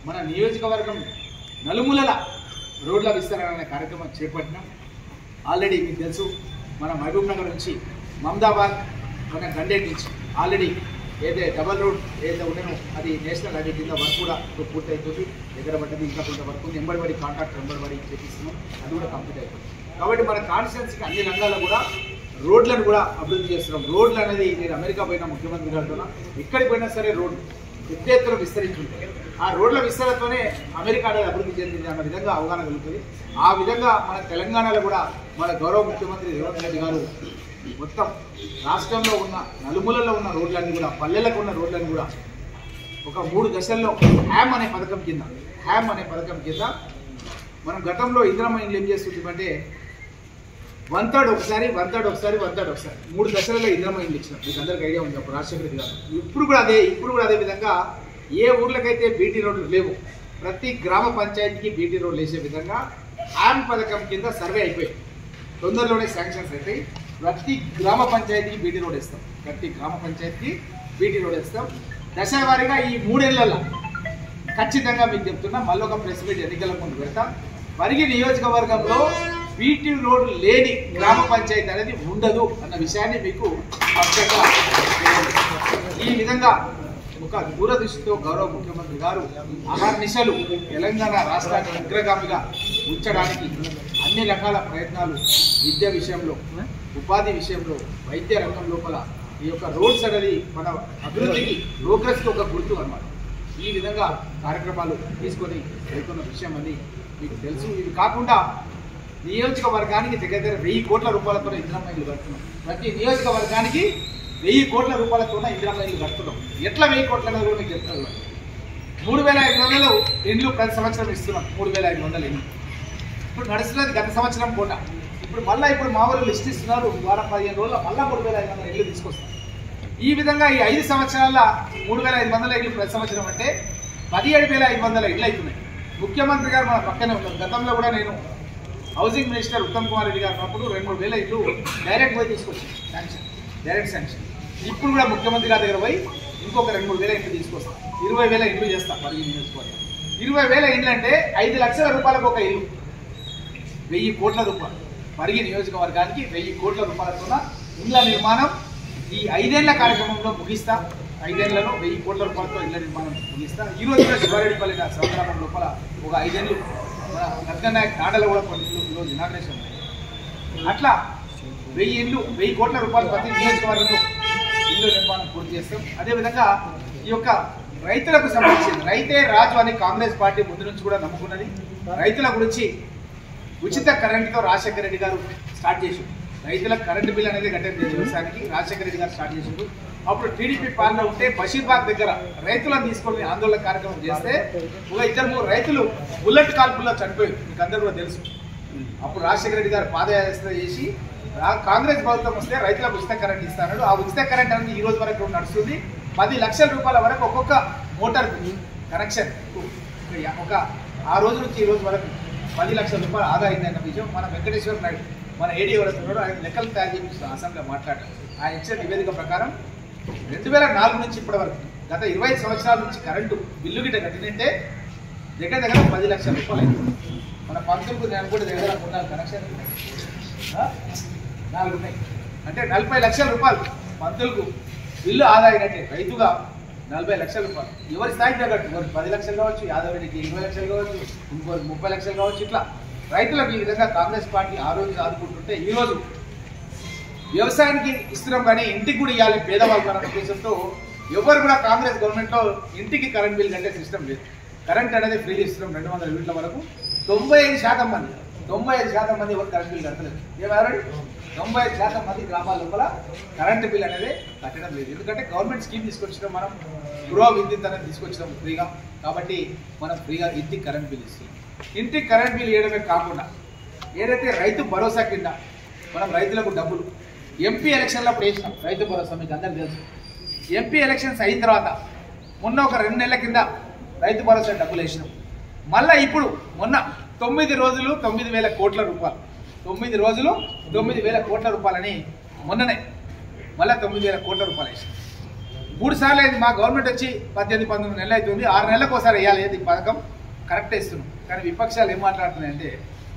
మన నియోజకవర్గం నలుమూలల రోడ్ల విస్తరణ అనే కార్యక్రమం చేపట్టినాం. ఆల్రెడీ మీకు తెలుసు మన మహబూబ్ నగర్ నుంచి మమదాబాద్ మన గండేట్ నుంచి ఆల్రెడీ ఏదైతే డబల్ రోడ్ ఏదైతే ఉండేనో అది నేషనల్ హైవే కింద వర్క్ కూడా పూర్తి అవుతుంది. దగ్గర పడ్డది, ఇంకా కొంత వర్క్ ఉంది. ఎంబడిబడి కాంట్రాక్ట్ ఎంబడిబడి చేపిస్తున్నాం, అది కూడా కంప్లీట్ అయిపోతుంది. కాబట్టి మన కాన్స్టిట్యున్సీకి అన్ని రంగాల్లో కూడా రోడ్లను కూడా అభివృద్ధి చేస్తున్నాం. రోడ్లు అనేది నేను అమెరికా పోయిన ముఖ్యమంత్రి గారితో ఎక్కడికి పోయినా సరే రోడ్లు పెద్ద ఎత్తున విస్తరించుంటాయి. ఆ రోడ్ల విస్తరణతోనే అమెరికా అనేది అభివృద్ధి చెందింది అన్న విధంగా అవగాహన కలుగుతుంది. ఆ విధంగా మన తెలంగాణలో కూడా మన గౌరవ ముఖ్యమంత్రి రేవంత్ రెడ్డి గారు మొత్తం రాష్ట్రంలో ఉన్న నలుమూలలో ఉన్న రోడ్లన్నీ కూడా, పల్లెలకు ఉన్న రోడ్లన్నీ కూడా ఒక 3 దశల్లో హ్యామ్ అనే పథకం కింద మనం గతంలో ఇందిరమ్మ ఇండ్లు ఏం చేస్తుంటామంటే 1/3 ఒకసారి 3 దశలలో ఇందిరమ్మ ఇండ్లు ఇచ్చినాం. మీకు అందరికీ ఐడియా ఉంది అప్పుడు రాజశేఖర రెడ్డి గారు. ఇప్పుడు కూడా అదే విధంగా ఏ ఊర్లకైతే బీటీ రోడ్లు లేవు ప్రతి గ్రామ పంచాయతీకి బీటీ రోడ్లు వేసే విధంగా హ్యామ్ పథకం కింద సర్వే అయిపోయి తొందరలోనే శాంక్షన్స్ అవుతాయి. ప్రతి గ్రామ పంచాయతీకి బీటీ రోడ్ వేస్తాం. దశల వారీగా ఈ 3 ఏళ్లలో ఖచ్చితంగా మీకు చెప్తున్నా, మళ్ళీ ఒక ప్రెస్ మీట్ ఎన్నికల ముందు పెడతాం. పరిగి నియోజకవర్గంలో బీటీ రోడ్ లేని గ్రామ పంచాయతీ అనేది ఉండదు అన్న విషయాన్ని మీకు స్పష్టంగా ఈ విధంగా ఒక దూరదృష్టితో గౌరవ ముఖ్యమంత్రి గారు అహర్నిశలు తెలంగాణ రాష్ట్రాన్ని అగ్రగామిగా ఉంచడానికి అన్ని రకాల ప్రయత్నాలు, విద్య విషయంలో, ఉపాధి విషయంలో, వైద్య రంగం లోపల ఈ యొక్క రోడ్స్ అనేది మన అభివృద్ధికి ప్రోగ్రెస్కి ఒక గుర్తు అన్నమాట. ఈ విధంగా కార్యక్రమాలు తీసుకొని వెళ్తున్న విషయం అని మీకు తెలుసు. ఇది కాకుండా నియోజకవర్గానికి దగ్గర 1000 కోట్ల రూపాయలతో ఇందిరమ్మ ఇల్లు కడుతున్నాం. ప్రతి నియోజకవర్గానికి 1000 కోట్ల రూపాయలతో ఇందిరమ్మ ఇల్లు కడుతున్నాం. ఎట్లా 1000 కోట్ల కూడా మీకు చెప్తాను. 3500 ఇండ్లు ప్రతి సంవత్సరం ఇస్తున్నాం. 3500 ఇండ్లు ఇప్పుడు నడుస్తున్నది గత సంవత్సరం పూట. ఇప్పుడు మా ఊరు లిస్ట్ ఇస్తున్నారు. వారం 15 రోజుల్లో మళ్ళీ 3500 ఇల్లు తీసుకొస్తాం. ఈ విధంగా ఈ 5 సంవత్సరాల 3500 ఇల్లు ప్రతి సంవత్సరం అంటే 17,500 ఇళ్ళు అవుతున్నాయి. ముఖ్యమంత్రి గారు మన పక్కనే ఉన్నారు. గతంలో కూడా నేను హౌసింగ్ మినిస్టర్ ఉత్తమ్ కుమార్ రెడ్డి గారు ఉన్నప్పుడు 2-3 వేల ఇల్లు డైరెక్ట్ పోయి తీసుకొచ్చాను, డైరెక్ట్ శాంక్షన్. ఇప్పుడు కూడా ముఖ్యమంత్రి గారి దగ్గర పోయి ఇంకొక 2-3 వేల ఇండ్లు తీసుకొస్తాం. 20,000 ఇండ్లు చేస్తాం. పరిగి నియోజకవర్గం 20,000 ఇండ్లు అంటే 5 లక్షల రూపాయలకు ఒక ఇల్లు. 1000 కోట్ల రూపాయలు పరిగి నియోజకవర్గానికి 1000 కోట్ల రూపాయలతో ఇళ్ల నిర్మాణం ఈ 5 ఏళ్ల కార్యక్రమంలో ముగిస్తా. 5 ఏళ్లలో 1000 కోట్ల రూపాయలతో ఇళ్ల నిర్మాణం ముగిస్తా. ఈ రోజు కూడా శివారెడ్డిపల్లి సంవత్సరం లోపల ఒక 5 ఏళ్ళు మన గద్గనాయక్ నాడలో కూడా కొన్ని ఈరోజు ఇనాగ్రేషన్. అట్లా 1000 కోట్ల రూపాయలు ప్రతి నియోజకవర్గంలో ఇల్లు నిర్మాణం పూర్తి చేస్తాం. అదేవిధంగా ఈ యొక్క రైతులకు సంబంధించింది రైతే రాజు అని కాంగ్రెస్ పార్టీ ముందు నుంచి కూడా నమ్ముకున్నది. రైతుల గురించి ఉచిత కరెంటుతో రాజశేఖర రెడ్డి గారు స్టార్ట్ చేసిండు. రైతులకు కరెంటు బిల్ అనేది కట్టేది వ్యవసాయానికి రాజశేఖర రెడ్డి గారు స్టార్ట్ చేసిండు. అప్పుడు టీడీపీ పాలన ఉంటే బషీర్బాగ్ దగ్గర రైతులను తీసుకొని ఆందోళన కార్యక్రమం చేస్తే ఒక 2-3 రైతులు బుల్లెట్ కాల్పుల్లో చనిపోయారు. మీకు అందరూ కూడా తెలుసు. అప్పుడు రాజశేఖర రెడ్డి గారు పాదయాత్ర చేసి కాంగ్రెస్ ప్రభుత్వం వస్తే రైతులకు ఉచిత కరెంట్ ఇస్తాడు. ఆ ఉచిత కరెంట్ అనేది ఈ రోజు వరకు నడుస్తుంది. 10 లక్షల రూపాయల వరకు ఒక్కొక్క మోటార్ కనెక్షన్ ఒక ఆ రోజు నుంచి ఈ రోజు వరకు 10 లక్షల రూపాయలు ఆదా అయిందన్న విషయం మన వెంకటేశ్వర నాయుడు మన ఏడీ ఎవరైతే ఉన్నాడో ఆయన లెక్కలు తయారు చేసి అసెంబ్లీలో మాట్లాడారు. ఆయన ఇచ్చిన నివేదిక ప్రకారం 2004 నుంచి ఇప్పటి వరకు గత 20 సంవత్సరాల నుంచి కరెంటు బిల్లు గిట్ట కట్టినంటే దగ్గర 10 లక్షల రూపాయలు అయింది. మన పంతులకు నేను కూడా దగ్గర 3 కనెక్షన్ 4 ఉన్నాయి. అంటే 40 లక్షల రూపాయలు పంతులకు బిల్లు ఆదా అయినట్టే. రైతుగా 40 లక్షల రూపాయలు ఎవరి స్థాయికి తగ్గట్టు, ఎవరు 10 లక్షలు కావచ్చు, యాదవ్ రెడ్డికి 20 లక్షలు కావచ్చు, ఇంకోటి 30 లక్షలు కావచ్చు. ఇట్లా రైతులకు ఈ విధంగా కాంగ్రెస్ పార్టీ ఆ రోజు ఆదుకుంటుంటే ఈరోజు వ్యవసాయానికి ఇస్తున్నాం కానీ ఇంటికి కూడా ఇవ్వాలి పేదవాళ్ళు అన్న ఉద్దేశంతో ఎవరు కూడా కాంగ్రెస్ గవర్నమెంట్లో ఇంటికి కరెంట్ బిల్ కట్టే సిస్టమ్ లేదు. కరెంట్ అనేది ఫ్రీగా ఇస్తున్నాం 200 యూనిట్ల వరకు. 95% మంది ఎవరు కరెంట్ బిల్ కట్టలేదు. ఏమన్నాడు? 95% మంది గ్రామాల లోపల కరెంటు బిల్ అనేది కట్టడం లేదు. ఎందుకంటే గవర్నమెంట్ స్కీమ్ తీసుకొచ్చినాం, మనం గృహ విద్యుత్ అనేది తీసుకొచ్చినాం ఫ్రీగా. కాబట్టి మనం ఫ్రీగా ఇంటికి కరెంట్ బిల్ ఇస్తున్నాం. ఇంటికి కరెంట్ బిల్ ఇవ్వడమే కాకుండా ఏదైతే రైతు భరోసా కింద మనం రైతులకు డబ్బులు ఎంపీ ఎలక్షన్లప్పుడు వేసినాం. రైతు భరోసా మీకు అందరికీ తెలుసు. ఎంపీ ఎలక్షన్స్ అయిన తర్వాత మొన్న ఒక 2 నెలల కింద రైతు భరోసా డబ్బులు వేసినాం. మళ్ళీ ఇప్పుడు మొన్న 9 రోజులు 9,000 కోట్ల రూపాయలు 9 రోజులు 9,000 కోట్ల రూపాయలని మొన్ననే మళ్ళీ 9,000 కోట్ల రూపాయలు వేసినాం. 3 సార్లు అయింది. మా గవర్నమెంట్ వచ్చి 18-19 నెలలు అవుతుంది. 6 నెలలకు ఒకసారి వేయాలి. ఈ పథకం కరెక్ట్ ఇస్తున్నాం. కానీ విపక్షాలు ఏం మాట్లాడుతున్నాయంటే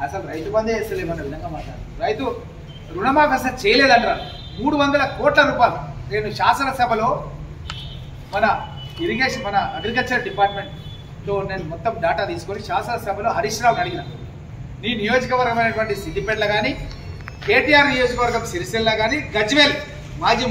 అసలు రైతు బందే వేస్తలేమన్న విధంగా మాట్లాడుతున్నారు. రైతు రుణమాఫీ అసలు చేయలేదంటారు. 300 కోట్ల రూపాయలు నేను శాసనసభలో మన ఇరిగేషన్ మన అగ్రికల్చర్ డిపార్ట్మెంట్తో నేను మొత్తం డేటా తీసుకొని శాసనసభలో హరీష్ రావుని అడిగిన, నీ నియోజకవర్గమైనటువంటి సిద్దిపేటలో కానీ, కేటీఆర్ నియోజకవర్గం సిరిసిల్ల కానీ, గజ్వేల్ మాజీ